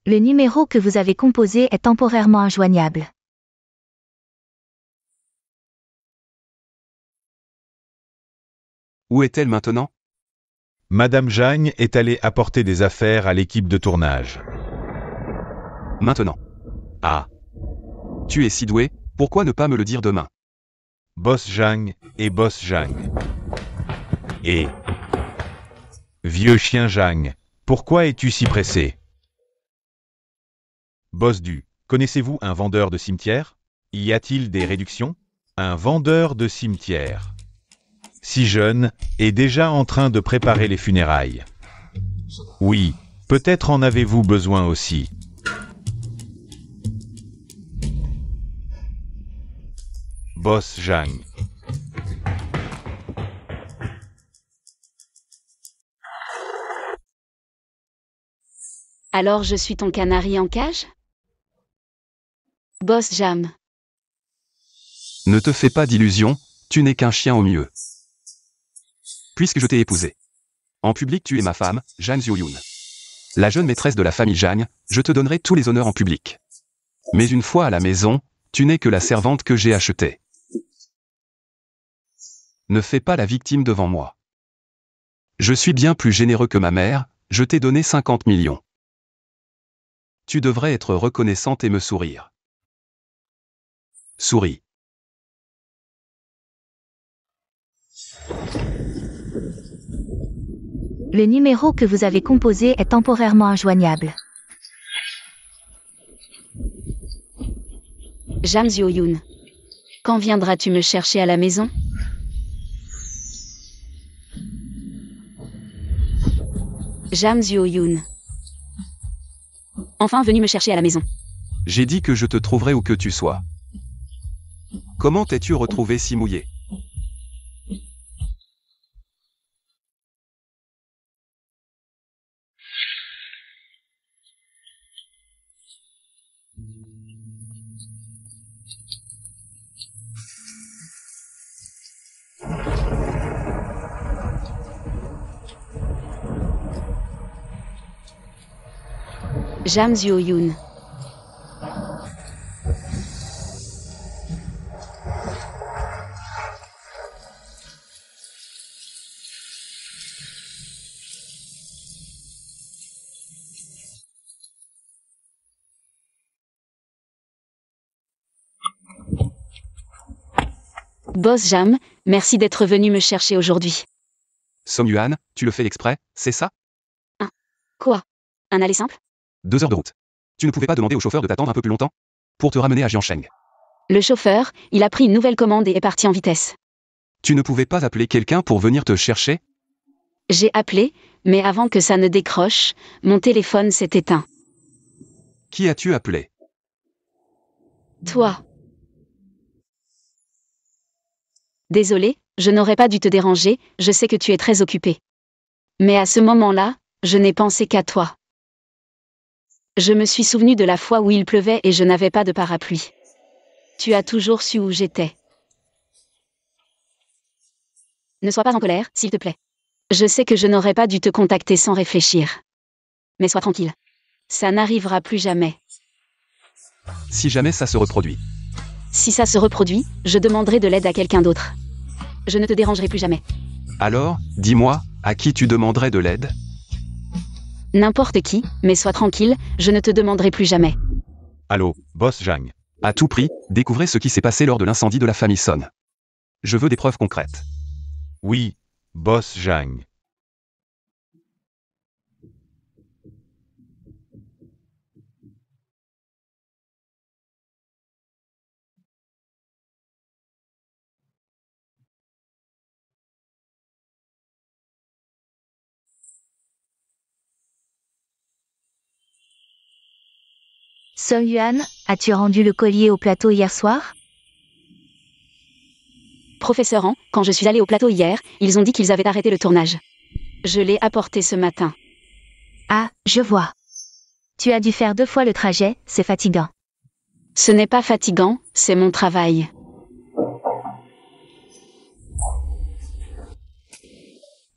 Le numéro que vous avez composé est temporairement injoignable. Où est-elle maintenant? Madame Zhang est allée apporter des affaires à l'équipe de tournage. Maintenant. Ah. Tu es si doué, pourquoi ne pas me le dire demain? Boss Zhang et Boss Zhang. Et... Vieux chien Zhang, pourquoi es-tu si pressé? Boss du, connaissez-vous un vendeur de cimetière? Y a-t-il des réductions? Un vendeur de cimetière. Si jeune, est déjà en train de préparer les funérailles. Oui, peut-être en avez-vous besoin aussi. Boss Zhang. Alors je suis ton canari en cage? Boss Jam. Ne te fais pas d'illusions, tu n'es qu'un chien au mieux. Puisque je t'ai épousé. En public tu es ma femme, Jang Zhu-Yoon. La jeune maîtresse de la famille Jang, je te donnerai tous les honneurs en public. Mais une fois à la maison, tu n'es que la servante que j'ai achetée. Ne fais pas la victime devant moi. Je suis bien plus généreux que ma mère, je t'ai donné 50 millions. Tu devrais être reconnaissante et me sourire. Souris. Le numéro que vous avez composé est temporairement injoignable. Jang Zhu-Yoon. Quand viendras-tu me chercher à la maison? Jang Zhu-Yoon. Enfin venu me chercher à la maison. J'ai dit que je te trouverai où que tu sois. Comment t'es-tu retrouvé si mouillé? Jang Zhu-Yoon. Boss Jam, merci d'être venu me chercher aujourd'hui. Song Yuan, tu le fais exprès, c'est ça? Quoi? Un aller simple? 2 heures de route. Tu ne pouvais pas demander au chauffeur de t'attendre un peu plus longtemps? Pour te ramener à Jiansheng. Le chauffeur, il a pris une nouvelle commande et est parti en vitesse. Tu ne pouvais pas appeler quelqu'un pour venir te chercher? J'ai appelé, mais avant que ça ne décroche, mon téléphone s'est éteint. Qui as-tu appelé? Toi. Désolé, je n'aurais pas dû te déranger, je sais que tu es très occupé. Mais à ce moment-là, je n'ai pensé qu'à toi. Je me suis souvenu de la fois où il pleuvait et je n'avais pas de parapluie. Tu as toujours su où j'étais. Ne sois pas en colère, s'il te plaît. Je sais que je n'aurais pas dû te contacter sans réfléchir. Mais sois tranquille. Ça n'arrivera plus jamais. Si jamais ça se reproduit. Si ça se reproduit, je demanderai de l'aide à quelqu'un d'autre. Je ne te dérangerai plus jamais. Alors, dis-moi, à qui tu demanderais de l'aide? N'importe qui, mais sois tranquille, je ne te demanderai plus jamais. Allô, boss Jang. À tout prix, découvrez ce qui s'est passé lors de l'incendie de la famille Son. Je veux des preuves concrètes. Oui, boss Jang. Song Yuan, as-tu rendu le collier au plateau hier soir? Professeur Han, quand je suis allée au plateau hier, ils ont dit qu'ils avaient arrêté le tournage. Je l'ai apporté ce matin. Ah, je vois. Tu as dû faire 2 fois le trajet, c'est fatigant. Ce n'est pas fatigant, c'est mon travail.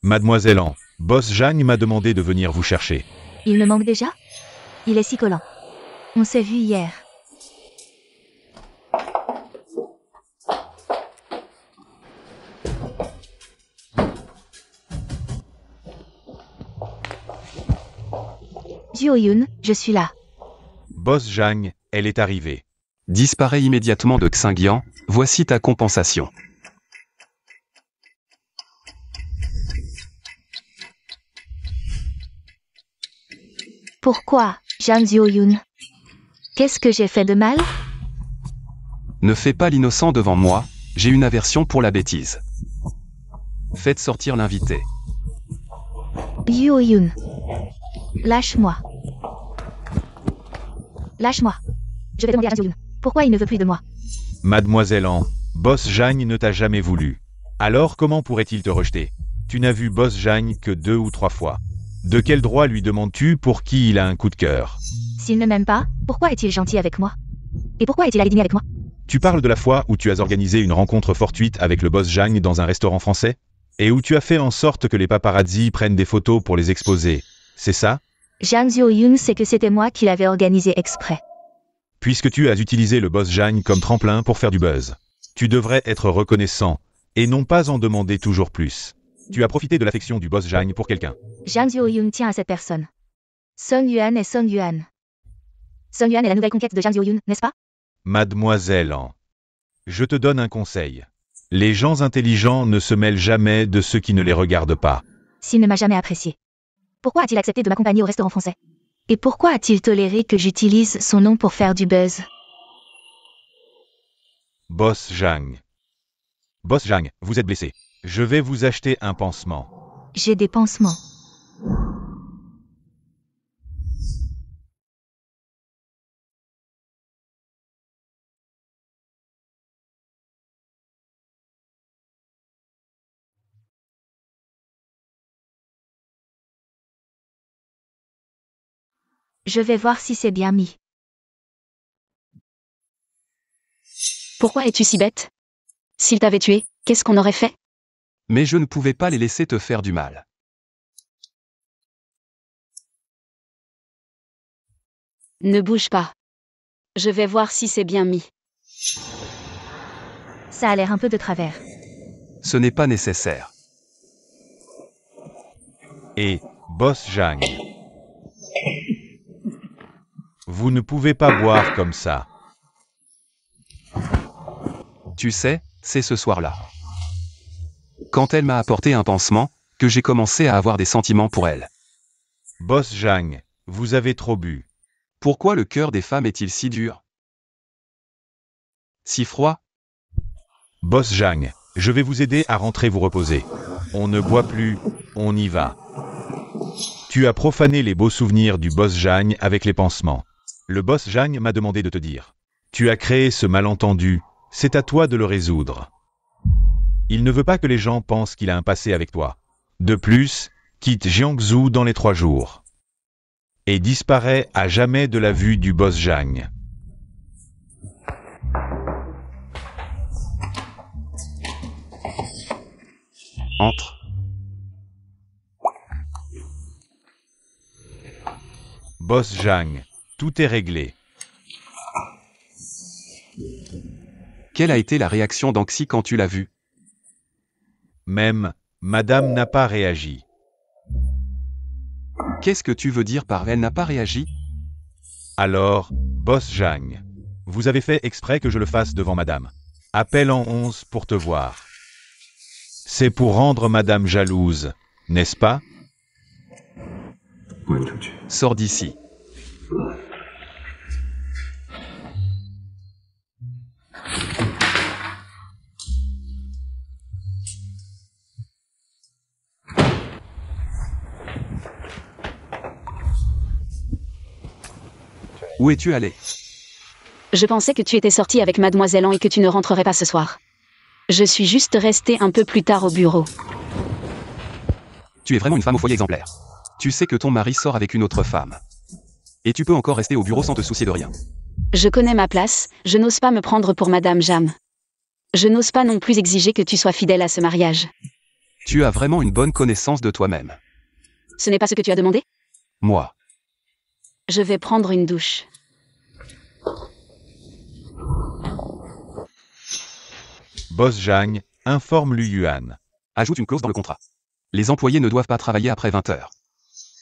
Mademoiselle An, boss Jang m'a demandé de venir vous chercher. Il me manque déjà? Il est si collant. On s'est vu hier. Zhu-Yoon, je suis là. Boss Jang, elle est arrivée. Disparais immédiatement de Xinjiang, voici ta compensation. Pourquoi, Jang Zhu-Yoon? Qu'est-ce que j'ai fait de mal? Ne fais pas l'innocent devant moi, j'ai une aversion pour la bêtise. Faites sortir l'invité. Zhu-Yoon. Lâche-moi. Lâche-moi. Je vais demander à Zhu-Yoon. Pourquoi il ne veut plus de moi? Mademoiselle An, boss Jang ne t'a jamais voulu. Alors comment pourrait-il te rejeter? Tu n'as vu boss Jang que 2 ou 3 fois. De quel droit lui demandes-tu pour qui il a un coup de cœur? S'il ne m'aime pas, pourquoi est-il gentil avec moi? Et pourquoi est-il allé dîner avec moi? Tu parles de la fois où tu as organisé une rencontre fortuite avec le boss Zhang dans un restaurant français? Et où tu as fait en sorte que les paparazzis prennent des photos pour les exposer, c'est ça? Zhang Zhuoyun sait que c'était moi qui l'avais organisé exprès. Puisque tu as utilisé le boss Zhang comme tremplin pour faire du buzz. Tu devrais être reconnaissant, et non pas en demander toujours plus. Tu as profité de l'affection du boss Zhang pour quelqu'un. Zhang Zhuoyun tient à cette personne. Song Yuan est Song Yuan. Song Yuan est la nouvelle conquête de Zhang Zhuoyun, n'est-ce pas? Mademoiselle An. Je te donne un conseil. Les gens intelligents ne se mêlent jamais de ceux qui ne les regardent pas. S'il ne m'a jamais apprécié, pourquoi a-t-il accepté de m'accompagner au restaurant français? Et pourquoi a-t-il toléré que j'utilise son nom pour faire du buzz? Boss Zhang. Boss Zhang, vous êtes blessé. Je vais vous acheter un pansement. J'ai des pansements. Je vais voir si c'est bien mis. Pourquoi es-tu si bête? S'il t'avait tué, qu'est-ce qu'on aurait fait? Mais je ne pouvais pas les laisser te faire du mal. Ne bouge pas. Je vais voir si c'est bien mis. Ça a l'air un peu de travers. Ce n'est pas nécessaire. Et, boss Zhang. Vous ne pouvez pas boire comme ça. Tu sais, c'est ce soir-là. Quand elle m'a apporté un pansement, que j'ai commencé à avoir des sentiments pour elle. Boss Zhang, vous avez trop bu. Pourquoi le cœur des femmes est-il si dur? Si froid? Boss Zhang, je vais vous aider à rentrer vous reposer. On ne boit plus, on y va. Tu as profané les beaux souvenirs du boss Zhang avec les pansements. Le boss Zhang m'a demandé de te dire. Tu as créé ce malentendu, c'est à toi de le résoudre. Il ne veut pas que les gens pensent qu'il a un passé avec toi. De plus, quitte Jiangsu dans les 3 jours. Et disparaît à jamais de la vue du boss Zhang. Entre. Boss Zhang, tout est réglé. Quelle a été la réaction d'Anxi quand tu l'as vu? Même, madame n'a pas réagi. Qu'est-ce que tu veux dire par elle n'a pas réagi? Alors, boss Zhang, vous avez fait exprès que je le fasse devant madame. Appelle en 11 pour te voir. C'est pour rendre madame jalouse, n'est-ce pas? Sors d'ici. Où es-tu allé? Je pensais que tu étais sorti avec Mademoiselle An et que tu ne rentrerais pas ce soir. Je suis juste restée un peu plus tard au bureau. Tu es vraiment une femme au foyer exemplaire. Tu sais que ton mari sort avec une autre femme. Et tu peux encore rester au bureau sans te soucier de rien. Je connais ma place, je n'ose pas me prendre pour Madame Jam. Je n'ose pas non plus exiger que tu sois fidèle à ce mariage. Tu as vraiment une bonne connaissance de toi-même. Ce n'est pas ce que tu as demandé? Moi. Je vais prendre une douche. Boss Zhang, informe Lu Yuan. Ajoute une clause dans le contrat. Les employés ne doivent pas travailler après 20 heures.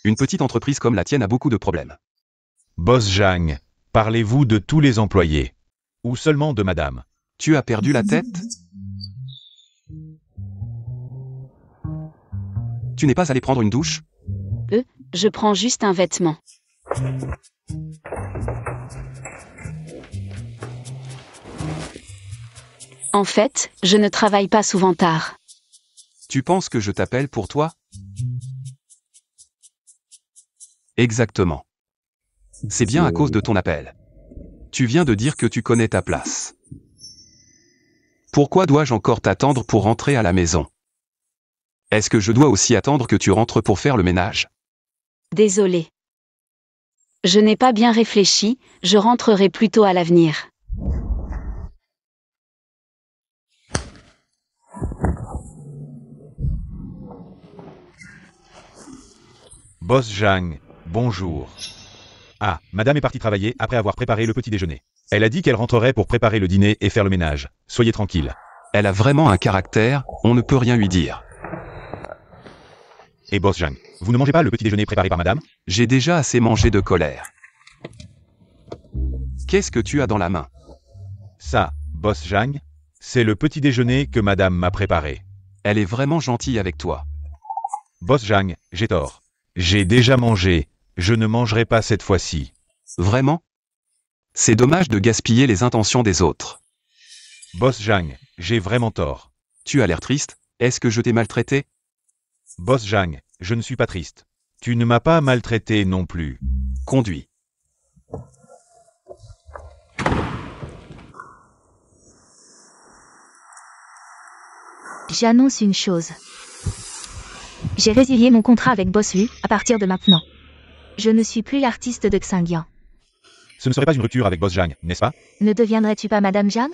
Une petite entreprise comme la tienne a beaucoup de problèmes. Boss Zhang, parlez-vous de tous les employés? Ou seulement de madame? Tu as perdu la tête? Tu n'es pas allé prendre une douche? Je prends juste un vêtement. En fait, je ne travaille pas souvent tard. Tu penses que je t'appelle pour toi? Exactement. C'est bien à cause de ton appel. Tu viens de dire que tu connais ta place. Pourquoi dois-je encore t'attendre pour rentrer à la maison? Est-ce que je dois aussi attendre que tu rentres pour faire le ménage? Désolé. Je n'ai pas bien réfléchi, je rentrerai plus tôt à l'avenir. Boss Zhang, bonjour. Ah, madame est partie travailler après avoir préparé le petit déjeuner. Elle a dit qu'elle rentrerait pour préparer le dîner et faire le ménage. Soyez tranquille. Elle a vraiment un caractère, on ne peut rien lui dire. Et Boss Zhang, vous ne mangez pas le petit déjeuner préparé par madame? J'ai déjà assez mangé de colère. Qu'est-ce que tu as dans la main? Ça, Boss Zhang, c'est le petit déjeuner que madame m'a préparé. Elle est vraiment gentille avec toi. Boss Zhang, j'ai tort. J'ai déjà mangé, je ne mangerai pas cette fois-ci. Vraiment? C'est dommage de gaspiller les intentions des autres. Boss Zhang, j'ai vraiment tort. Tu as l'air triste, est-ce que je t'ai maltraité? Boss Zhang, je ne suis pas triste. Tu ne m'as pas maltraité non plus. Conduis. J'annonce une chose. J'ai résilié mon contrat avec Boss Wu à partir de maintenant. Je ne suis plus l'artiste de Xinjiang. Ce ne serait pas une rupture avec Boss Zhang, n'est-ce pas? Ne deviendrais-tu pas Madame Zhang?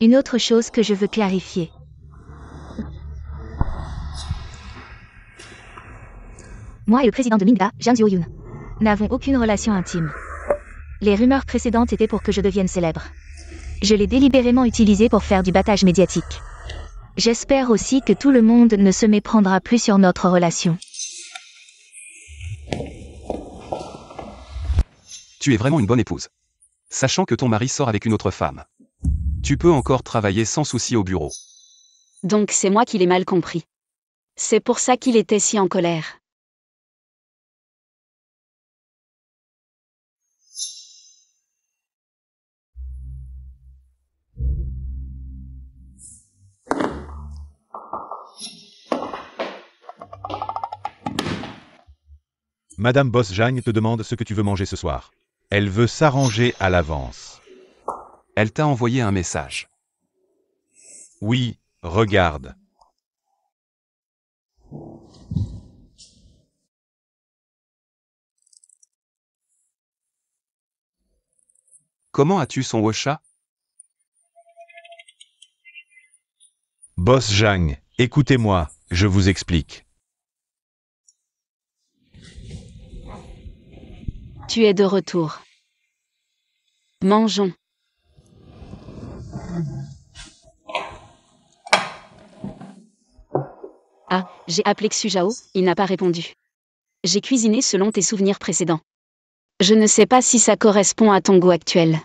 Une autre chose que je veux clarifier. Moi et le président de Mingda, Zhang Zhuoyun, n'avons aucune relation intime. Les rumeurs précédentes étaient pour que je devienne célèbre. Je l'ai délibérément utilisé pour faire du battage médiatique. J'espère aussi que tout le monde ne se méprendra plus sur notre relation. Tu es vraiment une bonne épouse. Sachant que ton mari sort avec une autre femme. Tu peux encore travailler sans souci au bureau. Donc c'est moi qui l'ai mal compris. C'est pour ça qu'il était si en colère. Madame Boss Zhang te demande ce que tu veux manger ce soir. Elle veut s'arranger à l'avance. Elle t'a envoyé un message. Oui, regarde. Comment as-tu son Wosha? Boss Zhang, écoutez-moi, je vous explique. Tu es de retour. Mangeons. Ah, j'ai appelé Xu Zhao, il n'a pas répondu. J'ai cuisiné selon tes souvenirs précédents. Je ne sais pas si ça correspond à ton goût actuel.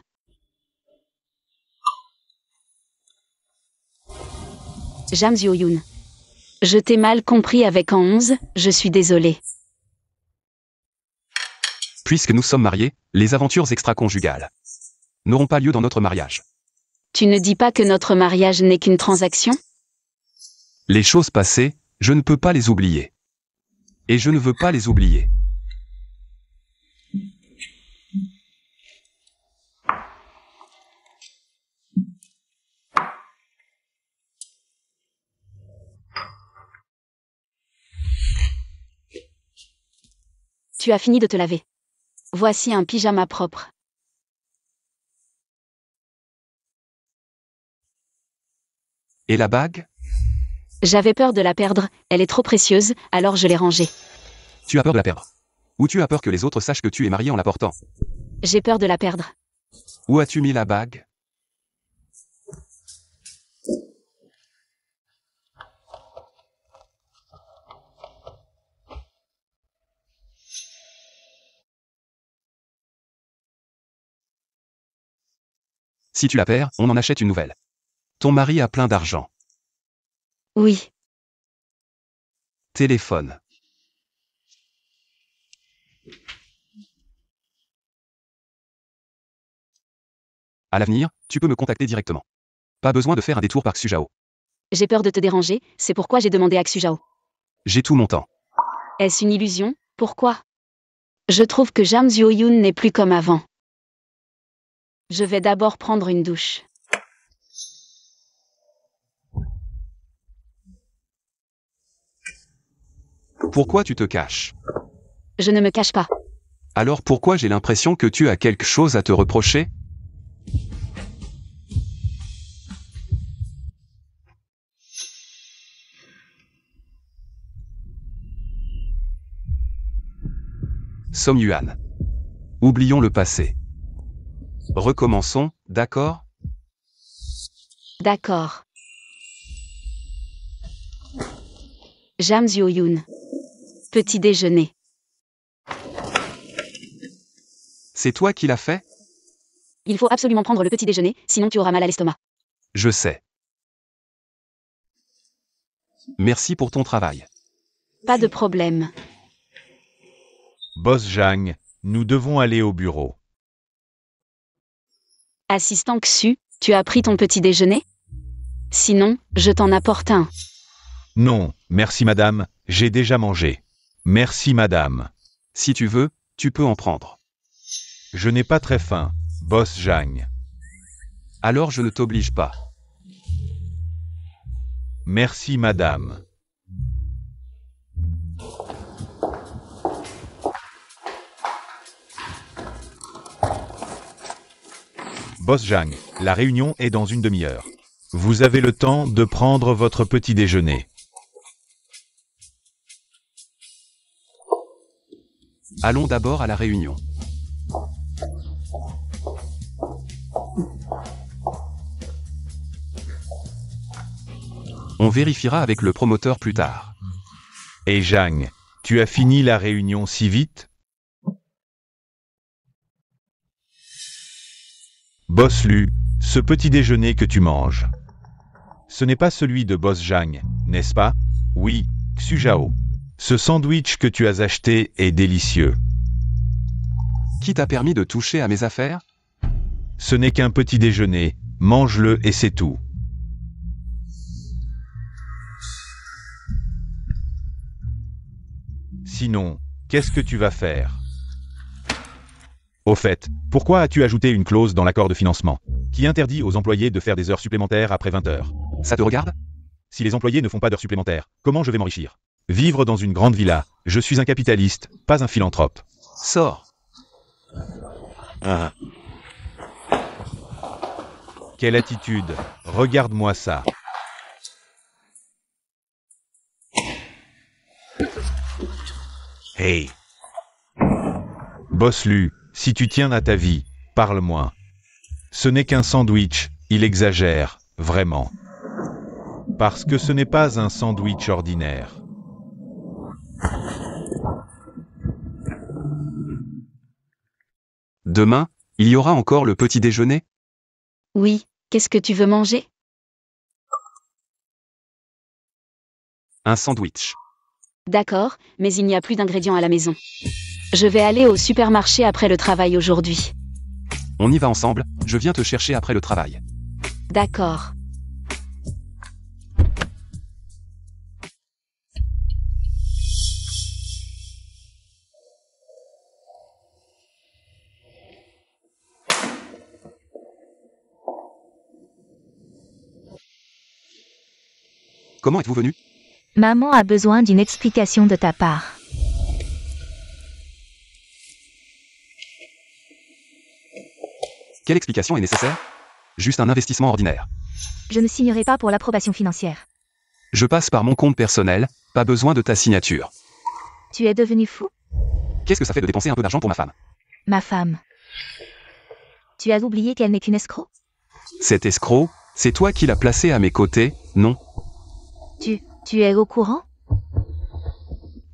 Zhang Zhuoyun. Je t'ai mal compris avec en 11, je suis désolé. Puisque nous sommes mariés, les aventures extra-conjugales n'auront pas lieu dans notre mariage. Tu ne dis pas que notre mariage n'est qu'une transaction? Les choses passées, je ne peux pas les oublier. Et je ne veux pas les oublier. Tu as fini de te laver. Voici un pyjama propre. Et la bague? J'avais peur de la perdre, elle est trop précieuse, alors je l'ai rangée. Tu as peur de la perdre? Ou tu as peur que les autres sachent que tu es marié en la portant? J'ai peur de la perdre. Où as-tu mis la bague? Si tu la perds, on en achète une nouvelle. Ton mari a plein d'argent. Oui. Téléphone. À l'avenir, tu peux me contacter directement. Pas besoin de faire un détour par Xu Zhao. J'ai peur de te déranger, c'est pourquoi j'ai demandé à Xu Zhao. J'ai tout mon temps. Est-ce une illusion? Pourquoi? Je trouve que Zhang Zhuoyun n'est plus comme avant. Je vais d'abord prendre une douche. Pourquoi tu te caches? Je ne me cache pas. Alors pourquoi j'ai l'impression que tu as quelque chose à te reprocher? Song Yuan. Oublions le passé. Recommençons, d'accord? D'accord. Jam Zio-yoon. Petit déjeuner. C'est toi qui l'as fait? Il faut absolument prendre le petit déjeuner, sinon tu auras mal à l'estomac. Je sais. Merci pour ton travail. Pas de problème. Boss Zhang, nous devons aller au bureau. Assistant Xu, tu as pris ton petit déjeuner? Sinon, je t'en apporte un. Non, merci madame, j'ai déjà mangé. Merci madame. Si tu veux, tu peux en prendre. Je n'ai pas très faim, Boss Zhang. Alors je ne t'oblige pas. Merci madame. Boss Zhang, la réunion est dans une demi-heure. Vous avez le temps de prendre votre petit déjeuner. Allons d'abord à la réunion. On vérifiera avec le promoteur plus tard. Et Zhang, tu as fini la réunion si vite? Boss Lu, ce petit déjeuner que tu manges. Ce n'est pas celui de Boss Zhang, n'est-ce pas? Oui, Xu Zhao. Ce sandwich que tu as acheté est délicieux. Qui t'a permis de toucher à mes affaires? Ce n'est qu'un petit déjeuner, mange-le et c'est tout. Sinon, qu'est-ce que tu vas faire? Au fait, pourquoi as-tu ajouté une clause dans l'accord de financement qui interdit aux employés de faire des heures supplémentaires après 20 heures? Ça te regarde? Si les employés ne font pas d'heures supplémentaires, comment je vais m'enrichir? Vivre dans une grande villa, je suis un capitaliste, pas un philanthrope. Sors. Quelle attitude! Regarde-moi ça. Hey! Boss Lu, si tu tiens à ta vie, parle moins. Ce n'est qu'un sandwich, il exagère, vraiment. Parce que ce n'est pas un sandwich ordinaire. Demain, il y aura encore le petit déjeuner? Oui, qu'est-ce que tu veux manger? Un sandwich. D'accord, mais il n'y a plus d'ingrédients à la maison. Je vais aller au supermarché après le travail aujourd'hui. On y va ensemble, je viens te chercher après le travail. D'accord. Comment êtes-vous venu? Maman a besoin d'une explication de ta part. Quelle explication est nécessaire? Juste un investissement ordinaire. Je ne signerai pas pour l'approbation financière. Je passe par mon compte personnel, pas besoin de ta signature. Tu es devenu fou? Qu'est-ce que ça fait de dépenser un peu d'argent pour ma femme? Ma femme. Tu as oublié qu'elle n'est qu'une escroc? Cet escroc, c'est toi qui l'as placé à mes côtés, non? Tu es au courant?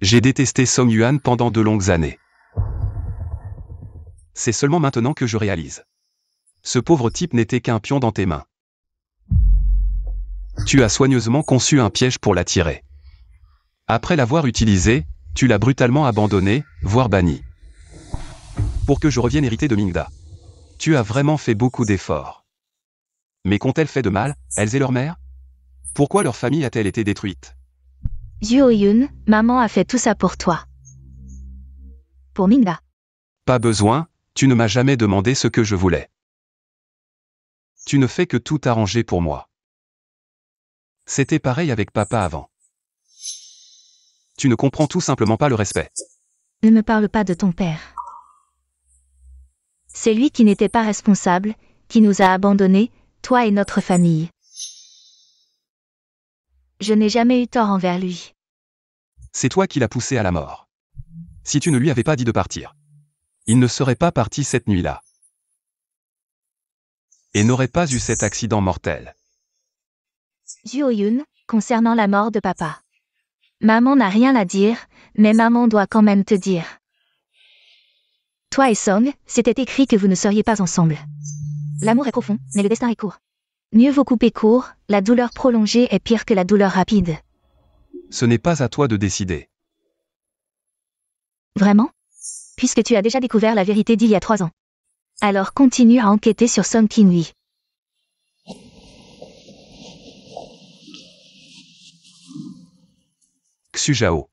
J'ai détesté Song Yuan pendant de longues années. C'est seulement maintenant que je réalise. Ce pauvre type n'était qu'un pion dans tes mains. Tu as soigneusement conçu un piège pour l'attirer. Après l'avoir utilisé, tu l'as brutalement abandonné, voire banni. Pour que je revienne hériter de Mingda. Tu as vraiment fait beaucoup d'efforts. Mais qu'ont-elles fait de mal, elles et leur mère? Pourquoi leur famille a-t-elle été détruite? Zio-yoon, maman a fait tout ça pour toi. Pour Mingda. Pas besoin, tu ne m'as jamais demandé ce que je voulais. Tu ne fais que tout arranger pour moi. C'était pareil avec papa avant. Tu ne comprends tout simplement pas le respect. Ne me parle pas de ton père. C'est lui qui n'était pas responsable, qui nous a abandonnés, toi et notre famille. Je n'ai jamais eu tort envers lui. C'est toi qui l'as poussé à la mort. Si tu ne lui avais pas dit de partir, il ne serait pas parti cette nuit-là. Et n'aurait pas eu cet accident mortel. Joo-yoon, concernant la mort de papa. Maman n'a rien à dire, mais maman doit quand même te dire. Toi et Song, c'était écrit que vous ne seriez pas ensemble. L'amour est profond, mais le destin est court. Mieux vaut couper court, la douleur prolongée est pire que la douleur rapide. Ce n'est pas à toi de décider. Vraiment? Puisque tu as déjà découvert la vérité d'il y a 3 ans. Alors continue à enquêter sur Song Kin-hui. Xu Zhao.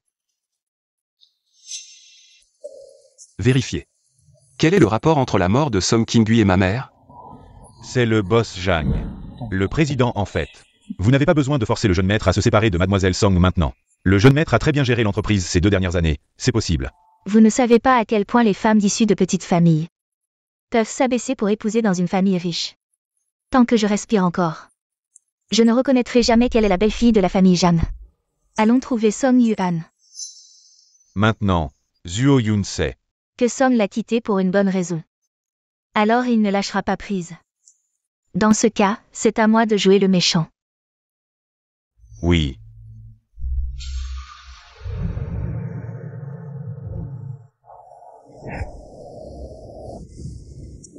Vérifiez. Quel est le rapport entre la mort de Song Kin-hui et ma mère? C'est le boss Zhang. Le président en fait. Vous n'avez pas besoin de forcer le jeune maître à se séparer de mademoiselle Song maintenant. Le jeune maître a très bien géré l'entreprise ces 2 dernières années, c'est possible. Vous ne savez pas à quel point les femmes issues de petites familles peuvent s'abaisser pour épouser dans une famille riche. Tant que je respire encore. Je ne reconnaîtrai jamais qu'elle est la belle-fille de la famille Jeanne. Allons trouver Song Yuan. Maintenant, Zuo-yoon sait. Que Song l'a quitté pour une bonne raison. Alors il ne lâchera pas prise. Dans ce cas, c'est à moi de jouer le méchant. Oui.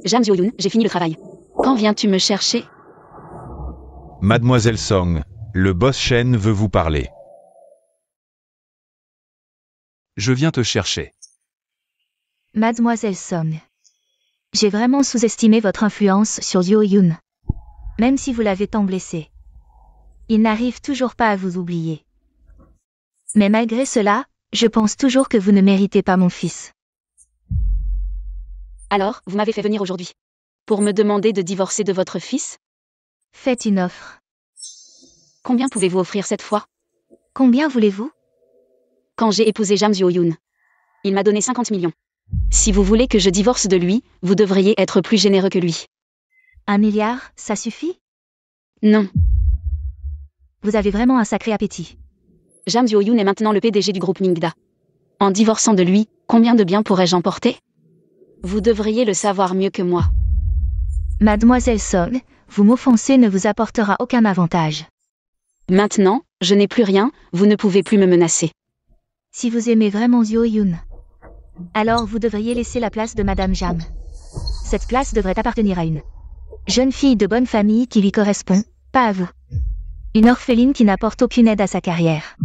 Jam Joo-yoon, j'ai fini le travail. Quand viens-tu me chercher? Mademoiselle Song, le boss Shen veut vous parler. Je viens te chercher. Mademoiselle Song. J'ai vraiment sous-estimé votre influence sur Yoo-yoon. Même si vous l'avez tant blessé. Il n'arrive toujours pas à vous oublier. Mais malgré cela, je pense toujours que vous ne méritez pas mon fils. Alors, vous m'avez fait venir aujourd'hui. Pour me demander de divorcer de votre fils? Faites une offre. Combien pouvez-vous offrir cette fois? Combien voulez-vous? Quand j'ai épousé Jam Joo-yoon, il m'a donné 50 millions. Si vous voulez que je divorce de lui, vous devriez être plus généreux que lui. 1 milliard, ça suffit? Non. Vous avez vraiment un sacré appétit. Jam Joo-yoon est maintenant le PDG du groupe Mingda. En divorçant de lui, combien de biens pourrais-je emporter? Vous devriez le savoir mieux que moi. Mademoiselle Song, vous m'offenser ne vous apportera aucun avantage. Maintenant, je n'ai plus rien, vous ne pouvez plus me menacer. Si vous aimez vraiment Yoo-yoon, alors vous devriez laisser la place de Madame Jam. Cette place devrait appartenir à une jeune fille de bonne famille qui lui correspond, pas à vous. Une orpheline qui n'apporte aucune aide à sa carrière.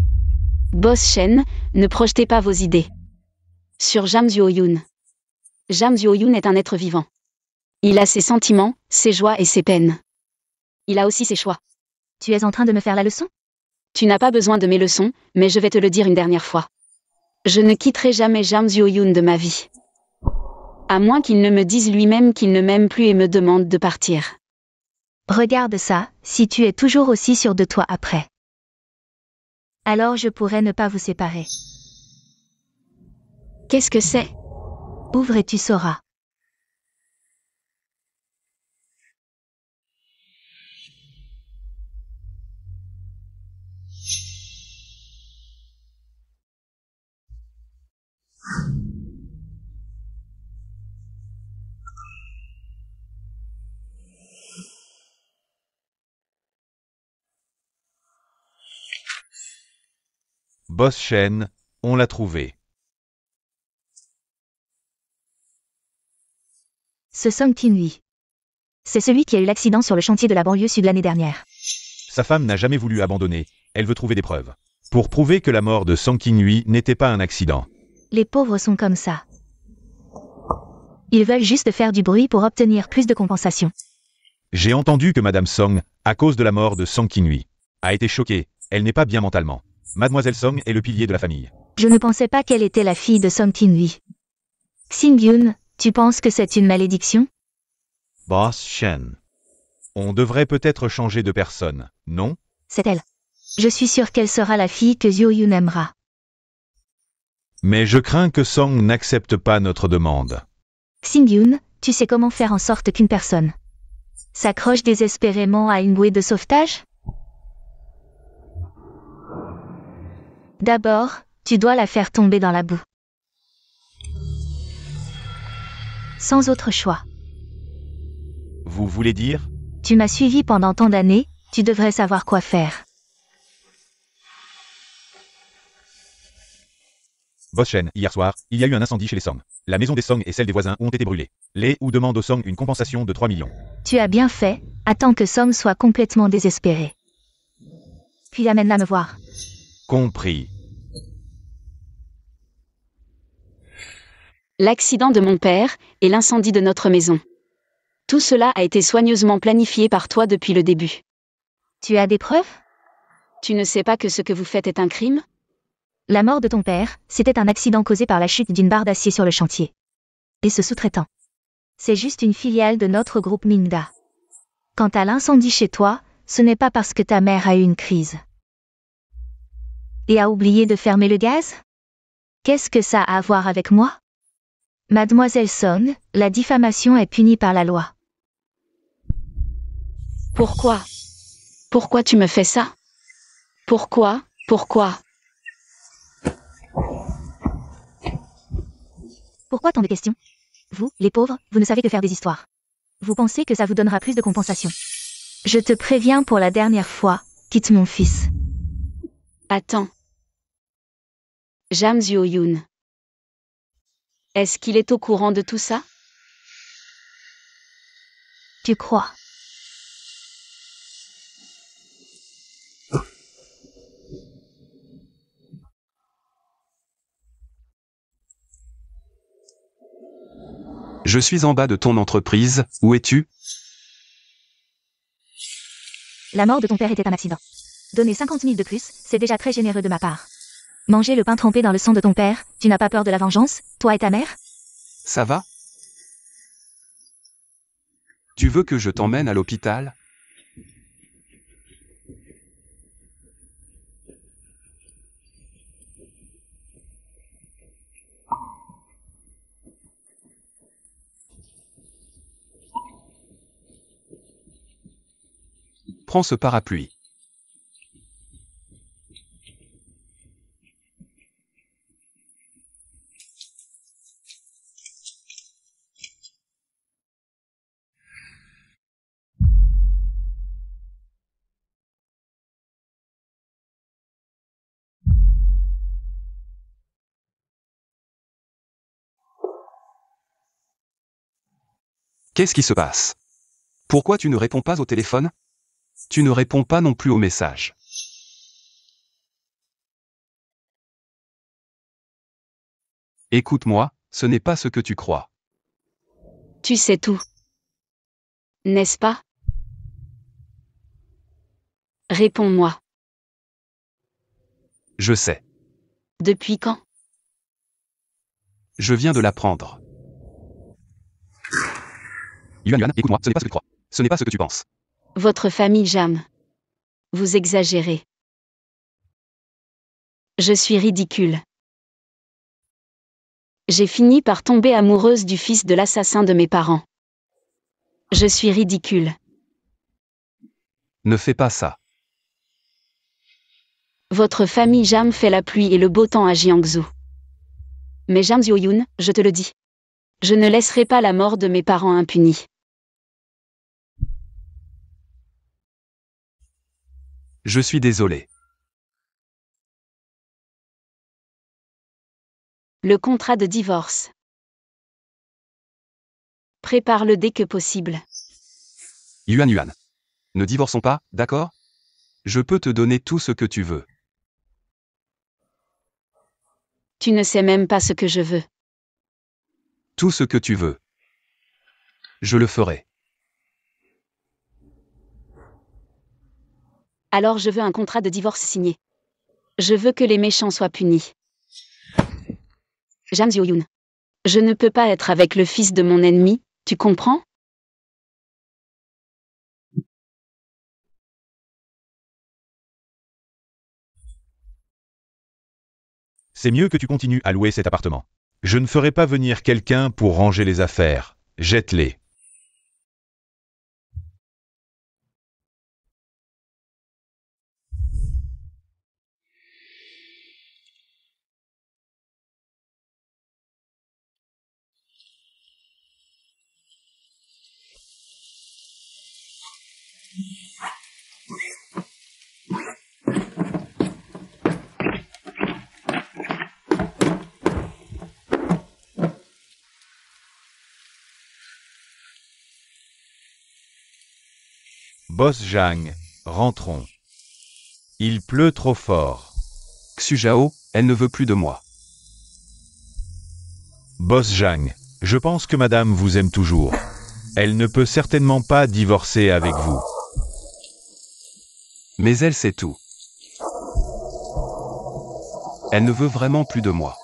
Boss Shen, ne projetez pas vos idées sur Jam Joo-yoon. Jam Joo-yoon est un être vivant. Il a ses sentiments, ses joies et ses peines. Il a aussi ses choix. Tu es en train de me faire la leçon? Tu n'as pas besoin de mes leçons, mais je vais te le dire une dernière fois. Je ne quitterai jamais Jam Joo-yoon de ma vie. À moins qu'il ne me dise lui-même qu'il ne m'aime plus et me demande de partir. Regarde ça, si tu es toujours aussi sûr de toi après. Alors je pourrais ne pas vous séparer. Qu'est-ce que c'est? Ouvre et tu sauras. Boss Shen, on l'a trouvé. Ce Song Kin-hui. C'est celui qui a eu l'accident sur le chantier de la banlieue sud l'année dernière. Sa femme n'a jamais voulu abandonner, elle veut trouver des preuves. Pour prouver que la mort de Song Kin-hui n'était pas un accident. Les pauvres sont comme ça. Ils veulent juste faire du bruit pour obtenir plus de compensation. J'ai entendu que Madame Song, à cause de la mort de Song Kin-hui, a été choquée, elle n'est pas bien mentalement. Mademoiselle Song est le pilier de la famille. Je ne pensais pas qu'elle était la fille de Song Kin-hui. Xing-yoon, tu penses que c'est une malédiction? Boss Shen. On devrait peut-être changer de personne, non? C'est elle. Je suis sûre qu'elle sera la fille que Yoo-yoon aimera. Mais je crains que Song n'accepte pas notre demande. Xingyun, tu sais comment faire en sorte qu'une personne s'accroche désespérément à une bouée de sauvetage? D'abord, tu dois la faire tomber dans la boue. Sans autre choix. Vous voulez dire? Tu m'as suivi pendant tant d'années, tu devrais savoir quoi faire. Boss Shen, hier soir, il y a eu un incendie chez les Song. La maison des Song et celle des voisins ont été brûlées. Les ou demande aux Song une compensation de 3 millions. Tu as bien fait, attends que Song soit complètement désespéré. Puis amène-la me voir. Compris. L'accident de mon père et l'incendie de notre maison. Tout cela a été soigneusement planifié par toi depuis le début. Tu as des preuves? Tu ne sais pas que ce que vous faites est un crime? La mort de ton père, c'était un accident causé par la chute d'une barre d'acier sur le chantier. Et ce sous-traitant, c'est juste une filiale de notre groupe Minda. Quant à l'incendie chez toi, ce n'est pas parce que ta mère a eu une crise. Et a oublié de fermer le gaz? Qu'est-ce que ça a à voir avec moi? Mademoiselle Song, la diffamation est punie par la loi. Pourquoi? Pourquoi tu me fais ça? Pourquoi? Pourquoi tant de questions? Vous, les pauvres, vous ne savez que faire des histoires. Vous pensez que ça vous donnera plus de compensation. Je te préviens pour la dernière fois, quitte mon fils. Attends. Jam Zhou-Yun. Est-ce qu'il est au courant de tout ça? Tu crois? Je suis en bas de ton entreprise, où es-tu? La mort de ton père était un accident. Donner 50 000 de plus, c'est déjà très généreux de ma part. Manger le pain trempé dans le sang de ton père, tu n'as pas peur de la vengeance, toi et ta mère? Ça va? Tu veux que je t'emmène à l'hôpital? Prends ce parapluie. Qu'est-ce qui se passe? Pourquoi tu ne réponds pas au téléphone? Tu ne réponds pas non plus aux messages. Écoute-moi, ce n'est pas ce que tu crois. Tu sais tout. N'est-ce pas? Réponds-moi. Je sais. Depuis quand? Je viens de l'apprendre. Yuan, écoute-moi, ce n'est pas ce que tu crois. Ce n'est pas ce que tu penses. Votre famille Jam. Vous exagérez. Je suis ridicule. J'ai fini par tomber amoureuse du fils de l'assassin de mes parents. Je suis ridicule. Ne fais pas ça. Votre famille Jam fait la pluie et le beau temps à Jiangsu. Mais Jam Zhou-Yun, je te le dis. Je ne laisserai pas la mort de mes parents impunie. Je suis désolé. Le contrat de divorce. Prépare-le dès que possible. Yuan. Ne divorçons pas, d'accord? Je peux te donner tout ce que tu veux. Tu ne sais même pas ce que je veux. Tout ce que tu veux. Je le ferai. Alors je veux un contrat de divorce signé. Je veux que les méchants soient punis. Jam Zhou-Yun. Je ne peux pas être avec le fils de mon ennemi, tu comprends? C'est mieux que tu continues à louer cet appartement. Je ne ferai pas venir quelqu'un pour ranger les affaires. Jette-les. Boss Zhang, rentrons. Il pleut trop fort. Xu Zhao, elle ne veut plus de moi. Boss Zhang, je pense que madame vous aime toujours. Elle ne peut certainement pas divorcer avec vous. Mais elle sait tout. Elle ne veut vraiment plus de moi.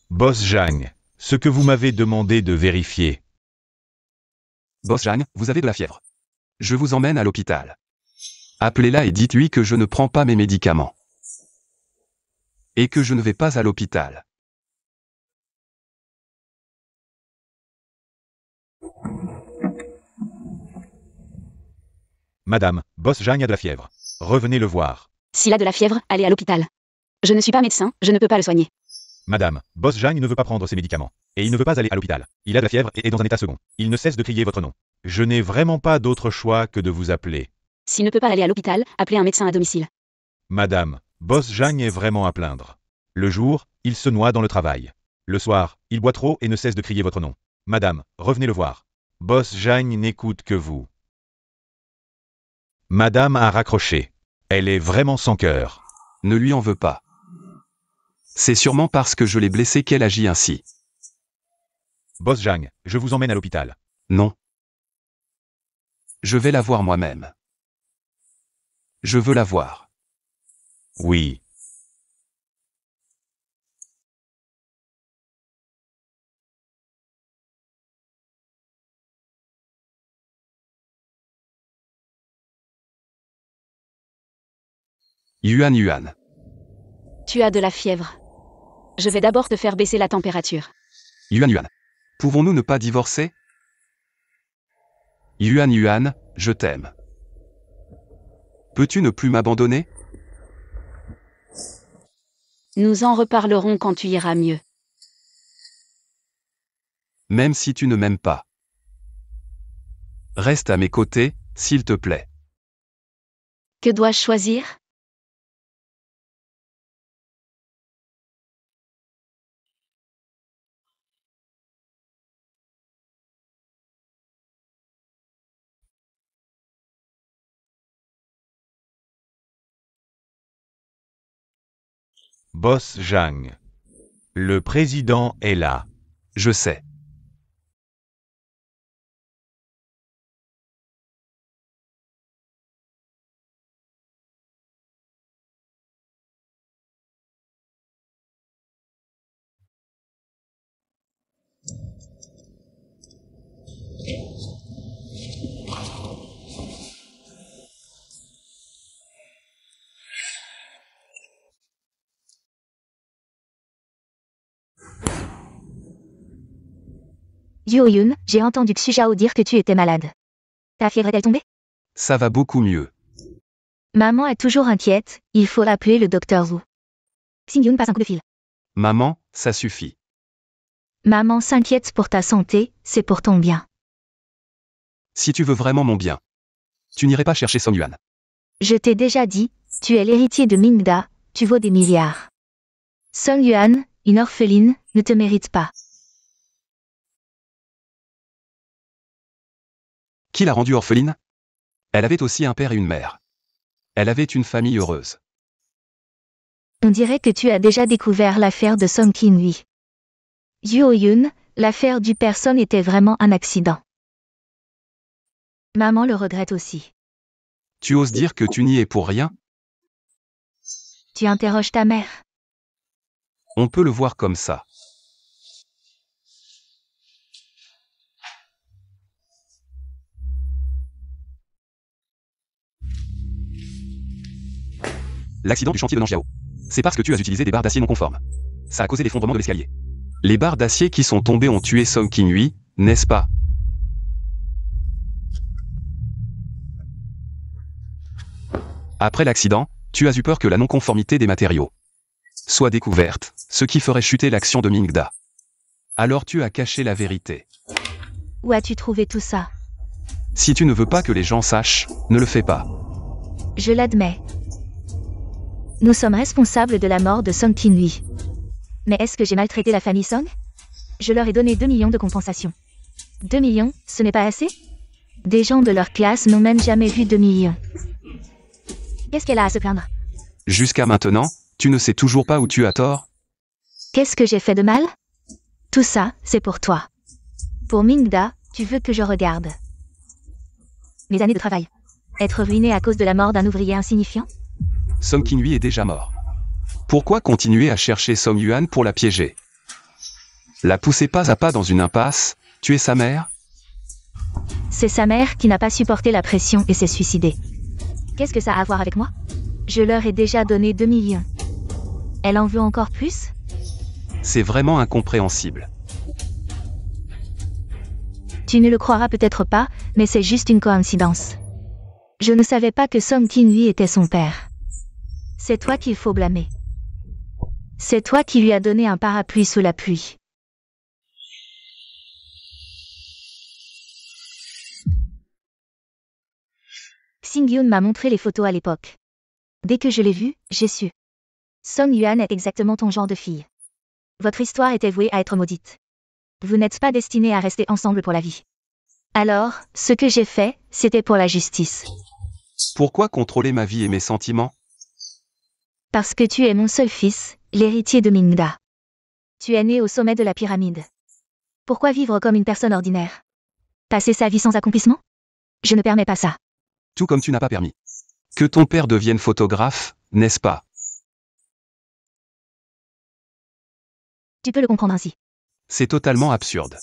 Boss Zhang, ce que vous m'avez demandé de vérifier. Boss Zhang, vous avez de la fièvre. Je vous emmène à l'hôpital. Appelez-la et dites-lui que je ne prends pas mes médicaments. Et que je ne vais pas à l'hôpital. Madame, Boss Zhang a de la fièvre. Revenez le voir. S'il a de la fièvre, allez à l'hôpital. Je ne suis pas médecin, je ne peux pas le soigner. Madame, Boss Zhang ne veut pas prendre ses médicaments. Et il ne veut pas aller à l'hôpital. Il a de la fièvre et est dans un état second. Il ne cesse de crier votre nom. Je n'ai vraiment pas d'autre choix que de vous appeler. S'il ne peut pas aller à l'hôpital, appelez un médecin à domicile. Madame, Boss Zhang est vraiment à plaindre. Le jour, il se noie dans le travail. Le soir, il boit trop et ne cesse de crier votre nom. Madame, revenez le voir. Boss Zhang n'écoute que vous. Madame a raccroché. Elle est vraiment sans cœur. Ne lui en veux pas. C'est sûrement parce que je l'ai blessée qu'elle agit ainsi. Boss Zhang, je vous emmène à l'hôpital. Non. Je vais la voir moi-même. Je veux la voir. Oui. Yuan. Tu as de la fièvre. Je vais d'abord te faire baisser la température. Yuan. Pouvons-nous ne pas divorcer? Yuan, je t'aime. Peux-tu ne plus m'abandonner? Nous en reparlerons quand tu iras mieux. Même si tu ne m'aimes pas. Reste à mes côtés, s'il te plaît. Que dois-je choisir? Boss Zhang. Le président est là. Je sais. Yuo-Yun, j'ai entendu Xu Zhao dire que tu étais malade. Ta fièvre est-elle tombée? Ça va beaucoup mieux. Maman est toujours inquiète, il faut appeler le docteur Zhu. Xing-Yun passe un coup de fil. Maman, ça suffit. Maman s'inquiète pour ta santé, c'est pour ton bien. Si tu veux vraiment mon bien, tu n'irais pas chercher Song Yuan. Je t'ai déjà dit, tu es l'héritier de Mingda, tu vaux des milliards. Song Yuan, une orpheline, ne te mérite pas. Qui l'a rendue orpheline? Elle avait aussi un père et une mère. Elle avait une famille heureuse. On dirait que tu as déjà découvert l'affaire de Song Kin-hui. Yoo-Yoon, l'affaire du personne était vraiment un accident. Maman le regrette aussi. Tu oses dire que tu n'y es pour rien? Tu interroges ta mère. On peut le voir comme ça. L'accident du chantier de Nanjiao. C'est parce que tu as utilisé des barres d'acier non conformes. Ça a causé l'effondrement de l'escalier. Les barres d'acier qui sont tombées ont tué Song Kin-hui, n'est-ce pas? Après l'accident, tu as eu peur que la non-conformité des matériaux soit découverte, ce qui ferait chuter l'action de Mingda. Alors tu as caché la vérité. Où as-tu trouvé tout ça? Si tu ne veux pas que les gens sachent, ne le fais pas. Je l'admets. Nous sommes responsables de la mort de Song Kin-hui. Mais est-ce que j'ai maltraité la famille Song? Je leur ai donné 2 millions de compensation. 2 millions, ce n'est pas assez? Des gens de leur classe n'ont même jamais vu 2 millions. Qu'est-ce qu'elle a à se plaindre? Jusqu'à maintenant, tu ne sais toujours pas où tu as tort? Qu'est-ce que j'ai fait de mal? Tout ça, c'est pour toi. Pour Mingda, tu veux que je regarde mes années de travail. Être ruiné à cause de la mort d'un ouvrier insignifiant? Song Kin-hui est déjà mort. Pourquoi continuer à chercher Song Yuan pour la piéger? La pousser pas à pas dans une impasse, tuer sa mère? C'est sa mère qui n'a pas supporté la pression et s'est suicidée. Qu'est-ce que ça a à voir avec moi? Je leur ai déjà donné 2 millions. Elle en veut encore plus? C'est vraiment incompréhensible. Tu ne le croiras peut-être pas, mais c'est juste une coïncidence. Je ne savais pas que Song Kin-hui était son père. C'est toi qu'il faut blâmer. C'est toi qui lui as donné un parapluie sous la pluie. Xing-Yoon m'a montré les photos à l'époque. Dès que je l'ai vu, j'ai su. Song Yuan est exactement ton genre de fille. Votre histoire était vouée à être maudite. Vous n'êtes pas destinés à rester ensemble pour la vie. Alors, ce que j'ai fait, c'était pour la justice. Pourquoi contrôler ma vie et mes sentiments? Parce que tu es mon seul fils, l'héritier de Mingda. Tu es né au sommet de la pyramide. Pourquoi vivre comme une personne ordinaire? Passer sa vie sans accomplissement? Je ne permets pas ça. Tout comme tu n'as pas permis que ton père devienne photographe, n'est-ce pas? Tu peux le comprendre ainsi. C'est totalement absurde.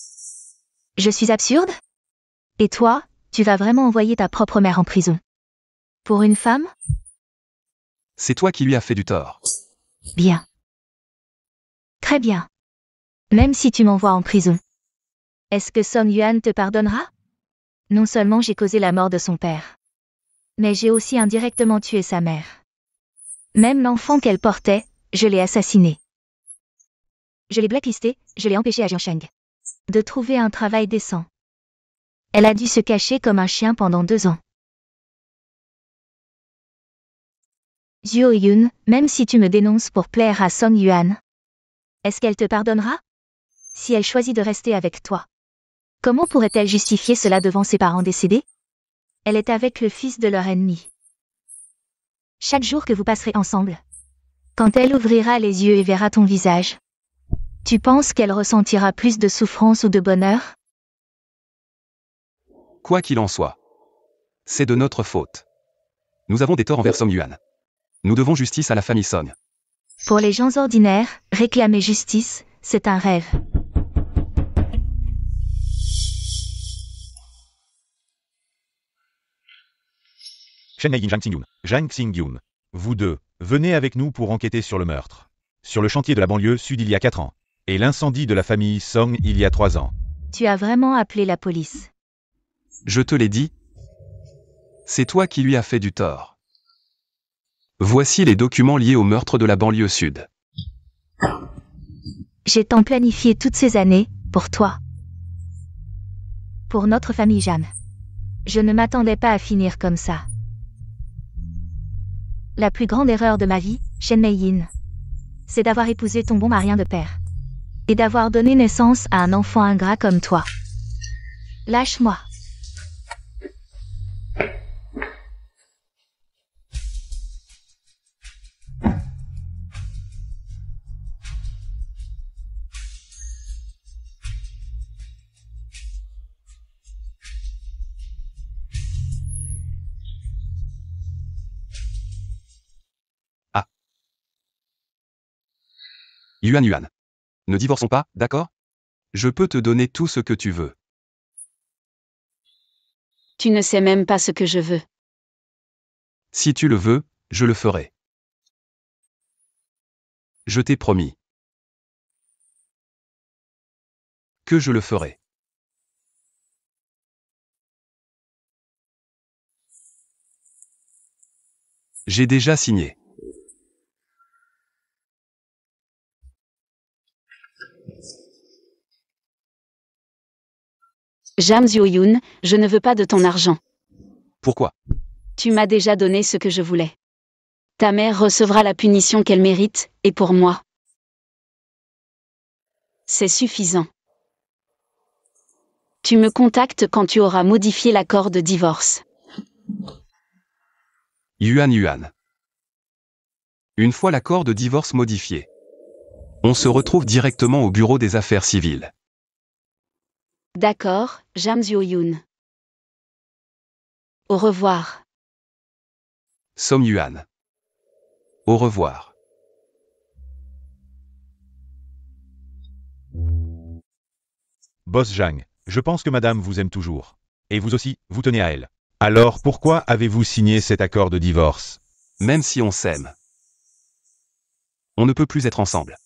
Je suis absurde? Et toi, tu vas vraiment envoyer ta propre mère en prison? Pour une femme? C'est toi qui lui as fait du tort. Bien. Très bien. Même si tu m'envoies en prison. Est-ce que Song Yuan te pardonnera? Non seulement j'ai causé la mort de son père, mais j'ai aussi indirectement tué sa mère. Même l'enfant qu'elle portait, je l'ai assassiné. Je l'ai blacklisté, je l'ai empêché à Jiansheng de trouver un travail décent. Elle a dû se cacher comme un chien pendant 2 ans. Yoo-Yoon, même si tu me dénonces pour plaire à Song Yuan, est-ce qu'elle te pardonnera? Si elle choisit de rester avec toi, comment pourrait-elle justifier cela devant ses parents décédés? Elle est avec le fils de leur ennemi. Chaque jour que vous passerez ensemble, quand elle ouvrira les yeux et verra ton visage, tu penses qu'elle ressentira plus de souffrance ou de bonheur? Quoi qu'il en soit, c'est de notre faute. Nous avons des torts envers Song Yuan. Nous devons justice à la famille Song. Pour les gens ordinaires, réclamer justice, c'est un rêve. Shen Hai-in, Jang Xing-yoon. Jang Xing-yoon. Vous deux, venez avec nous pour enquêter sur le meurtre. Sur le chantier de la banlieue sud il y a 4 ans. Et l'incendie de la famille Song il y a 3 ans. Tu as vraiment appelé la police. Je te l'ai dit. C'est toi qui lui as fait du tort. Voici les documents liés au meurtre de la banlieue sud. J'ai tant planifié toutes ces années, pour toi. Pour notre famille Jeanne. Je ne m'attendais pas à finir comme ça. La plus grande erreur de ma vie, Shen Hai-in, c'est d'avoir épousé ton bon marien de père. Et d'avoir donné naissance à un enfant ingrat comme toi. Lâche-moi. Yuan. Ne divorçons pas, d'accord? Je peux te donner tout ce que tu veux. Tu ne sais même pas ce que je veux. Si tu le veux, je le ferai. Je t'ai promis. Que je le ferai. J'ai déjà signé. Jang Zhou-Yun, je ne veux pas de ton argent. Pourquoi? Tu m'as déjà donné ce que je voulais. Ta mère recevra la punition qu'elle mérite, et pour moi, c'est suffisant. Tu me contactes quand tu auras modifié l'accord de divorce. Yuan. Une fois l'accord de divorce modifié, on se retrouve directement au bureau des affaires civiles. D'accord, Jang Zhou-Yun. Au revoir. Som Yuan. Au revoir. Boss Zhang, je pense que madame vous aime toujours. Et vous aussi, vous tenez à elle. Alors pourquoi avez-vous signé cet accord de divorce? Même si on s'aime, on ne peut plus être ensemble.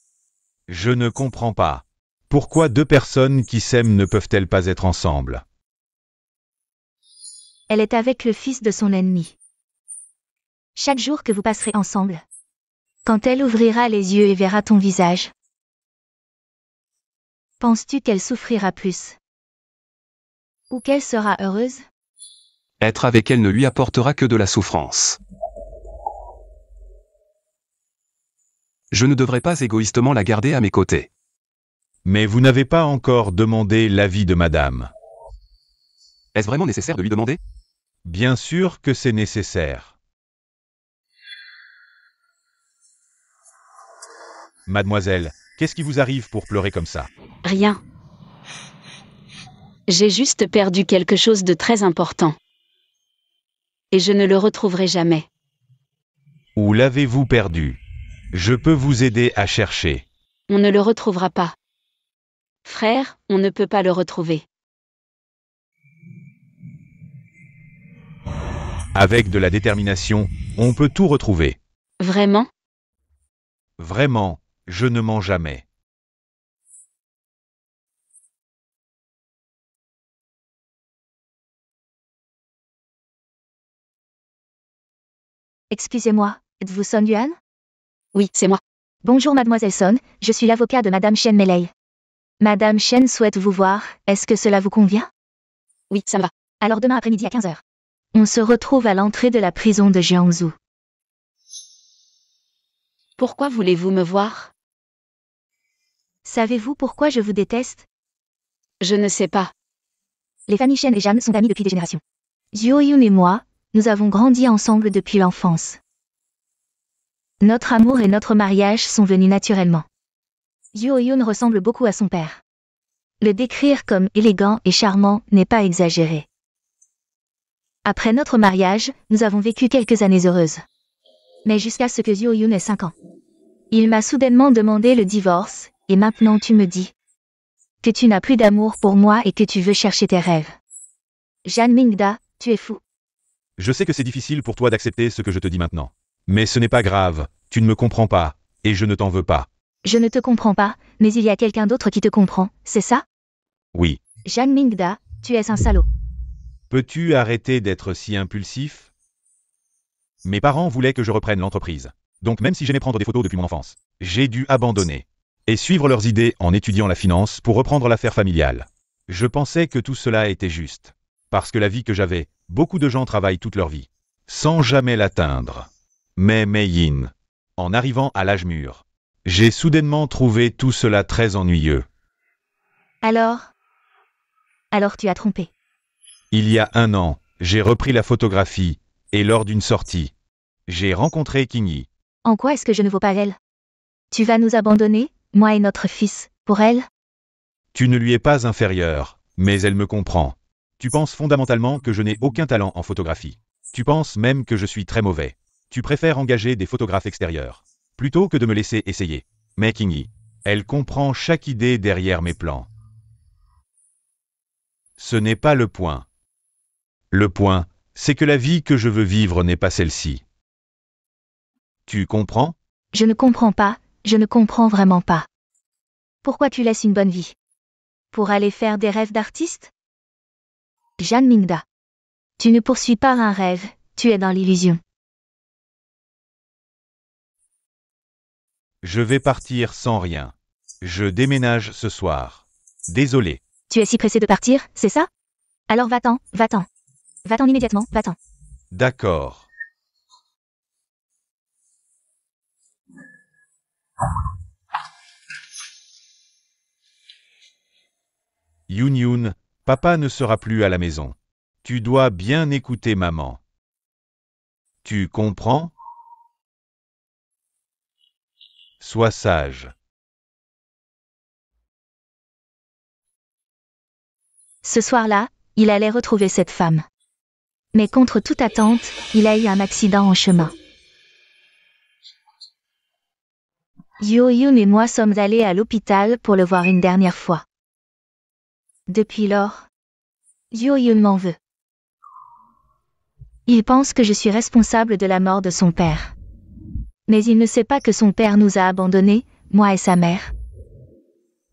Je ne comprends pas. Pourquoi deux personnes qui s'aiment ne peuvent-elles pas être ensemble? Elle est avec le fils de son ennemi. Chaque jour que vous passerez ensemble. Quand elle ouvrira les yeux et verra ton visage, penses-tu qu'elle souffrira plus? Ou qu'elle sera heureuse? Être avec elle ne lui apportera que de la souffrance. Je ne devrais pas égoïstement la garder à mes côtés. Mais vous n'avez pas encore demandé l'avis de madame. Est-ce vraiment nécessaire de lui demander? Bien sûr que c'est nécessaire. Mademoiselle, qu'est-ce qui vous arrive pour pleurer comme ça? Rien. J'ai juste perdu quelque chose de très important. Et je ne le retrouverai jamais. Où l'avez-vous perdu? Je peux vous aider à chercher. On ne le retrouvera pas. Frère, on ne peut pas le retrouver. Avec de la détermination, on peut tout retrouver. Vraiment? Vraiment, je ne mens jamais. Excusez-moi, êtes-vous Son Yuan? Oui, c'est moi. Bonjour mademoiselle Son, je suis l'avocat de madame Chen Meilei. Madame Chen souhaite vous voir, est-ce que cela vous convient? Oui, ça me va. Alors demain après-midi à 15h. On se retrouve à l'entrée de la prison de Jiangsu. Pourquoi voulez-vous me voir? Savez-vous pourquoi je vous déteste? Je ne sais pas. Les familles Chen et Jan sont amies depuis des générations. Zhou-Yun et moi, nous avons grandi ensemble depuis l'enfance. Notre amour et notre mariage sont venus naturellement. Zhou-Yun ressemble beaucoup à son père. Le décrire comme élégant et charmant n'est pas exagéré. Après notre mariage, nous avons vécu quelques années heureuses. Mais jusqu'à ce que Zhou-Yun ait 5 ans. Il m'a soudainement demandé le divorce, et maintenant tu me dis que tu n'as plus d'amour pour moi et que tu veux chercher tes rêves. Jan Mingda, tu es fou. Je sais que c'est difficile pour toi d'accepter ce que je te dis maintenant. Mais ce n'est pas grave, tu ne me comprends pas, et je ne t'en veux pas. Je ne te comprends pas, mais il y a quelqu'un d'autre qui te comprend, c'est ça? Oui. Jan Mingda, tu es un salaud. Peux-tu arrêter d'être si impulsif? Mes parents voulaient que je reprenne l'entreprise. Donc même si j'aimais prendre des photos depuis mon enfance, j'ai dû abandonner. Et suivre leurs idées en étudiant la finance pour reprendre l'affaire familiale. Je pensais que tout cela était juste. Parce que la vie que j'avais, beaucoup de gens travaillent toute leur vie. Sans jamais l'atteindre. Mais Mei-Yin, en arrivant à l'âge mûr, j'ai soudainement trouvé tout cela très ennuyeux. Alors tu as trompé. Il y a 1 an, j'ai repris la photographie, et lors d'une sortie, j'ai rencontré Qingyi. En quoi est-ce que je ne vaux pas elle? Tu vas nous abandonner, moi et notre fils, pour elle? Tu ne lui es pas inférieur, mais elle me comprend. Tu penses fondamentalement que je n'ai aucun talent en photographie. Tu penses même que je suis très mauvais. Tu préfères engager des photographes extérieurs, plutôt que de me laisser essayer. Mais Qingyi, Elle comprend chaque idée derrière mes plans. Ce n'est pas le point. Le point, c'est que la vie que je veux vivre n'est pas celle-ci. Tu comprends? Je ne comprends pas, je ne comprends vraiment pas. Pourquoi tu laisses une bonne vie? Pour aller faire des rêves d'artiste? Jeanne Mingda. Tu ne poursuis pas un rêve, tu es dans l'illusion. Je vais partir sans rien. Je déménage ce soir. Désolé. Tu es si pressé de partir, c'est ça? Alors va-t'en, va-t'en. Va-t'en immédiatement, va-t'en. D'accord. Yoon Yoon, papa ne sera plus à la maison. Tu dois bien écouter maman. Tu comprends? Sois sage. Ce soir-là, il allait retrouver cette femme. Mais contre toute attente, il a eu un accident en chemin. Yoo Yoon et moi sommes allés à l'hôpital pour le voir une dernière fois. Depuis lors, Yoo Yoon m'en veut. Il pense que je suis responsable de la mort de son père. Mais il ne sait pas que son père nous a abandonnés, moi et sa mère,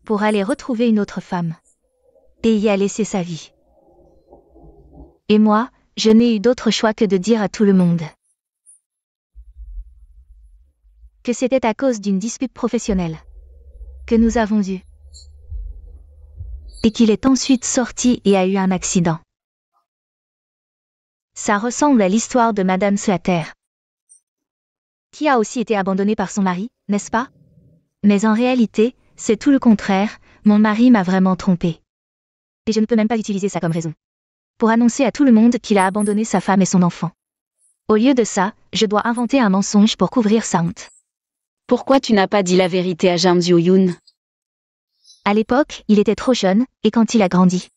pour aller retrouver une autre femme et y a laissé sa vie. Et moi, je n'ai eu d'autre choix que de dire à tout le monde que c'était à cause d'une dispute professionnelle que nous avons eue. Et qu'il est ensuite sorti et a eu un accident. Ça ressemble à l'histoire de Madame Slater, qui a aussi été abandonnée par son mari, n'est-ce pas? Mais en réalité, c'est tout le contraire, mon mari m'a vraiment trompée. Et je ne peux même pas utiliser ça comme raison pour annoncer à tout le monde qu'il a abandonné sa femme et son enfant. Au lieu de ça, je dois inventer un mensonge pour couvrir sa honte. Pourquoi tu n'as pas dit la vérité à Jang Yoo-yoon? À l'époque, il était trop jeune, et quand il a grandi,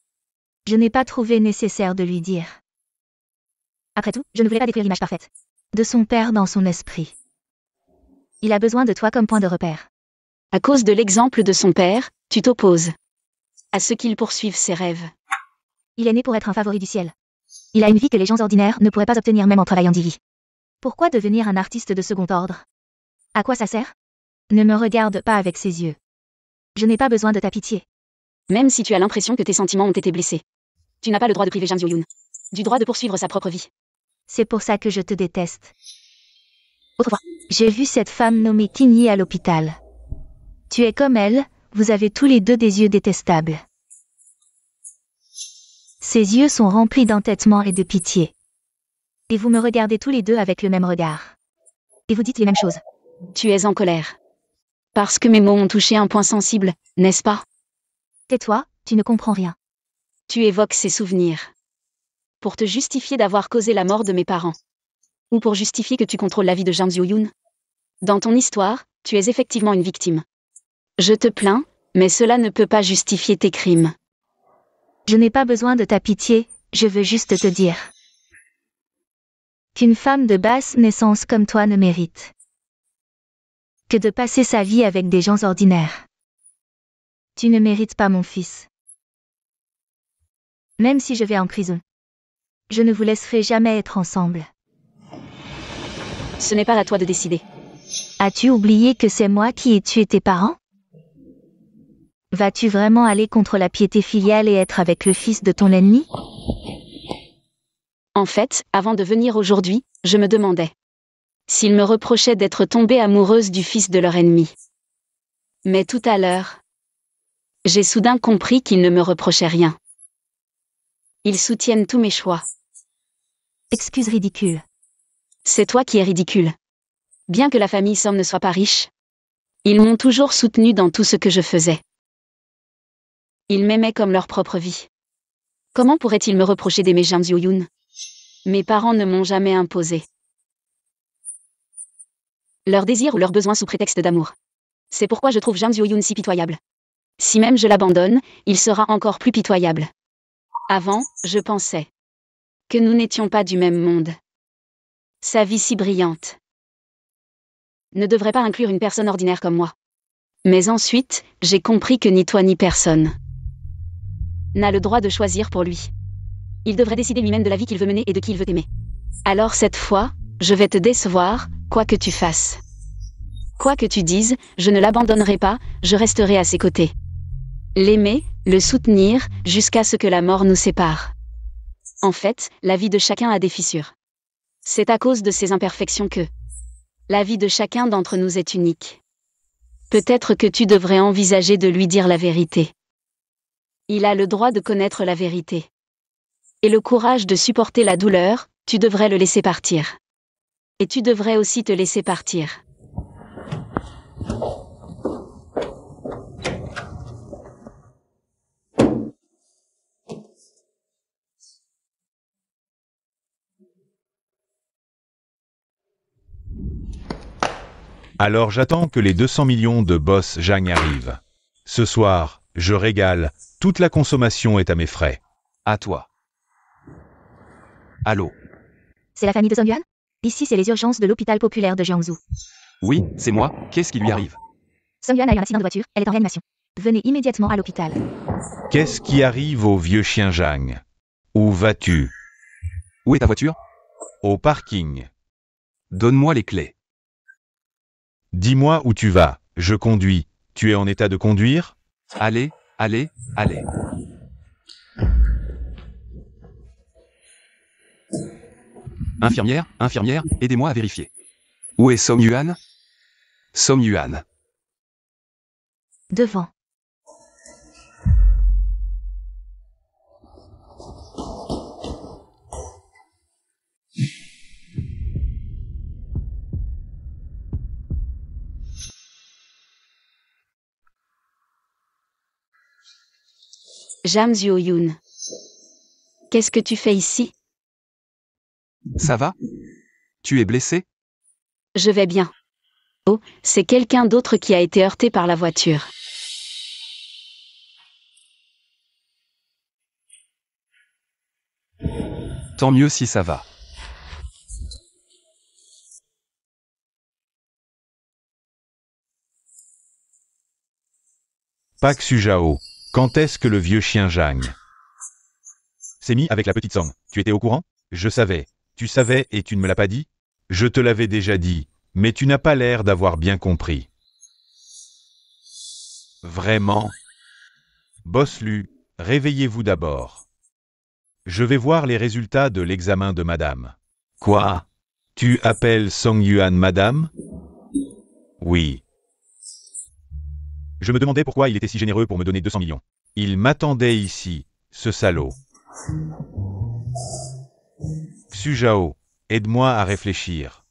je n'ai pas trouvé nécessaire de lui dire. Après tout, je ne voulais pas détruire l'image parfaite de son père dans son esprit. Il a besoin de toi comme point de repère. À cause de l'exemple de son père, tu t'opposes à ce qu'il poursuive ses rêves. Il est né pour être un favori du ciel. Il a une vie que les gens ordinaires ne pourraient pas obtenir même en travaillant d'y. Pourquoi devenir un artiste de second ordre? À quoi ça sert? Ne me regarde pas avec ses yeux. Je n'ai pas besoin de ta pitié. Même si tu as l'impression que tes sentiments ont été blessés, tu n'as pas le droit de priver Jang Yoo-yoon du droit de poursuivre sa propre vie. C'est pour ça que je te déteste. Autrefois, j'ai vu cette femme nommée Tigny à l'hôpital. Tu es comme elle, vous avez tous les deux des yeux détestables. Ses yeux sont remplis d'entêtement et de pitié. Et vous me regardez tous les deux avec le même regard. Et vous dites les mêmes choses. Tu es en colère. Parce que mes mots ont touché un point sensible, n'est-ce pas? Tais-toi, tu ne comprends rien. Tu évoques ces souvenirs pour te justifier d'avoir causé la mort de mes parents. Ou pour justifier que tu contrôles la vie de Jang Yoo-yoon. Dans ton histoire, tu es effectivement une victime. Je te plains, mais cela ne peut pas justifier tes crimes. Je n'ai pas besoin de ta pitié, je veux juste te dire qu'une femme de basse naissance comme toi ne mérite que de passer sa vie avec des gens ordinaires. Tu ne mérites pas mon fils. Même si je vais en prison, je ne vous laisserai jamais être ensemble. Ce n'est pas à toi de décider. As-tu oublié que c'est moi qui ai tué tes parents? Vas-tu vraiment aller contre la piété filiale et être avec le fils de ton ennemi? En fait, avant de venir aujourd'hui, je me demandais s'ils me reprochaient d'être tombée amoureuse du fils de leur ennemi. Mais tout à l'heure, j'ai soudain compris qu'ils ne me reprochaient rien. Ils soutiennent tous mes choix. Excuse ridicule. C'est toi qui es ridicule. Bien que la famille Somme ne soit pas riche, ils m'ont toujours soutenu dans tout ce que je faisais. Ils m'aimaient comme leur propre vie. Comment pourraient-ils me reprocher d'aimer Jang Yoo-yoon? Mes parents ne m'ont jamais imposé leur désir ou leur besoin sous prétexte d'amour. C'est pourquoi je trouve Jang Yoo-yoon si pitoyable. Si même je l'abandonne, il sera encore plus pitoyable. Avant, je pensais que nous n'étions pas du même monde. Sa vie si brillante ne devrait pas inclure une personne ordinaire comme moi. Mais ensuite, j'ai compris que ni toi ni personne n'a le droit de choisir pour lui. Il devrait décider lui-même de la vie qu'il veut mener et de qui il veut aimer. Alors cette fois, je vais te décevoir, quoi que tu fasses. Quoi que tu dises, je ne l'abandonnerai pas, je resterai à ses côtés. L'aimer, le soutenir, jusqu'à ce que la mort nous sépare. En fait, la vie de chacun a des fissures. C'est à cause de ses imperfections que la vie de chacun d'entre nous est unique. Peut-être que tu devrais envisager de lui dire la vérité. Il a le droit de connaître la vérité. Et le courage de supporter la douleur, tu devrais le laisser partir. Et tu devrais aussi te laisser partir. Alors j'attends que les 200 millions de boss Zhang arrivent. Ce soir, je régale, toute la consommation est à mes frais. À toi. Allô? C'est la famille de Songyuan? Ici, c'est les urgences de l'hôpital populaire de Jiangsu. Oui, c'est moi, qu'est-ce qui lui arrive? Songyuan a eu un accident de voiture, elle est en réanimation. Venez immédiatement à l'hôpital. Qu'est-ce qui arrive au vieux chien Zhang? Où vas-tu? Où est ta voiture? Au parking. Donne-moi les clés. Dis-moi où tu vas, je conduis. Tu es en état de conduire? Allez, allez, allez. Infirmière, infirmière, aidez-moi à vérifier. Où est Songyuan? Songyuan. Devant. Jam Zhou-Yoon. Qu'est-ce que tu fais ici? Ça va? Tu es blessé? Je vais bien. Oh, c'est quelqu'un d'autre qui a été heurté par la voiture. Tant mieux si ça va. Pak Sujao, quand est-ce que le vieux chien Zhang s'est mis avec la petite Song? Tu étais au courant? Je savais. Tu savais et tu ne me l'as pas dit? Je te l'avais déjà dit, mais tu n'as pas l'air d'avoir bien compris. Vraiment? Boss Lu, réveillez-vous d'abord. Je vais voir les résultats de l'examen de madame. Quoi? Tu appelles Songyuan madame? Oui. Je me demandais pourquoi il était si généreux pour me donner 200 millions. Il m'attendait ici, ce salaud. Sujao, aide-moi à réfléchir.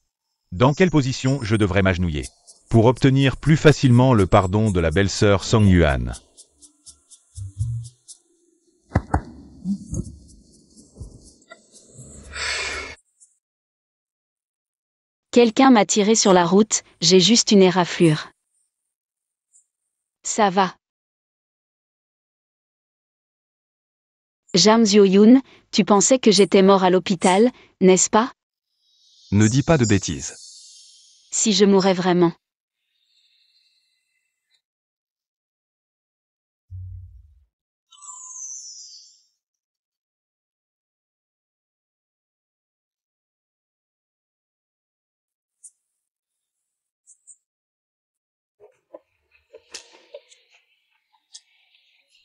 Dans quelle position je devrais m'agenouiller pour obtenir plus facilement le pardon de la belle-sœur Songyuan? Quelqu'un m'a tiré sur la route, j'ai juste une éraflure. Ça va. Jam Zhou-Yoon, tu pensais que j'étais mort à l'hôpital, n'est-ce pas? Ne dis pas de bêtises. Si je mourais vraiment.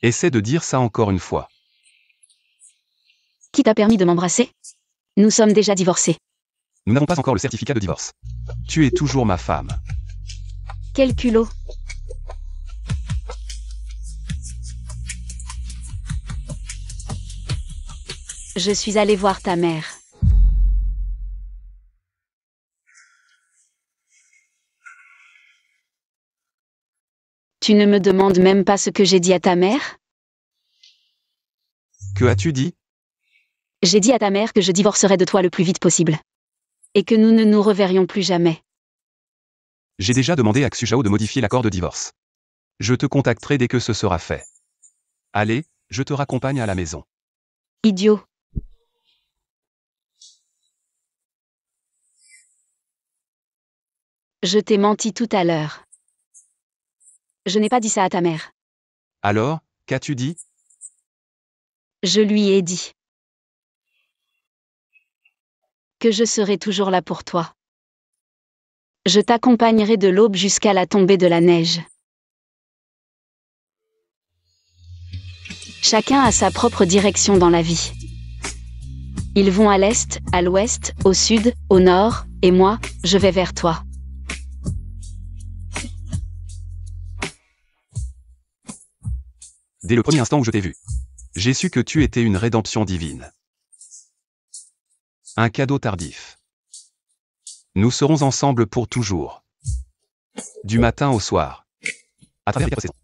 Essaie de dire ça encore une fois. Qui t'a permis de m'embrasser? Nous sommes déjà divorcés. Nous n'avons pas encore le certificat de divorce. Tu es toujours ma femme. Quel culot! Je suis allée voir ta mère. Tu ne me demandes même pas ce que j'ai dit à ta mère? Que as-tu dit? J'ai dit à ta mère que je divorcerais de toi le plus vite possible. Et que nous ne nous reverrions plus jamais. J'ai déjà demandé à Xujao de modifier l'accord de divorce. Je te contacterai dès que ce sera fait. Allez, je te raccompagne à la maison. Idiot. Je t'ai menti tout à l'heure. Je n'ai pas dit ça à ta mère. Alors, qu'as-tu dit? Je lui ai dit que je serai toujours là pour toi. Je t'accompagnerai de l'aube jusqu'à la tombée de la neige. Chacun a sa propre direction dans la vie. Ils vont à l'est, à l'ouest, au sud, au nord, et moi, je vais vers toi. Dès le premier instant où je t'ai vu, j'ai su que tu étais une rédemption divine. Un cadeau tardif. Nous serons ensemble pour toujours. Du matin au soir. À travers les 4 saisons.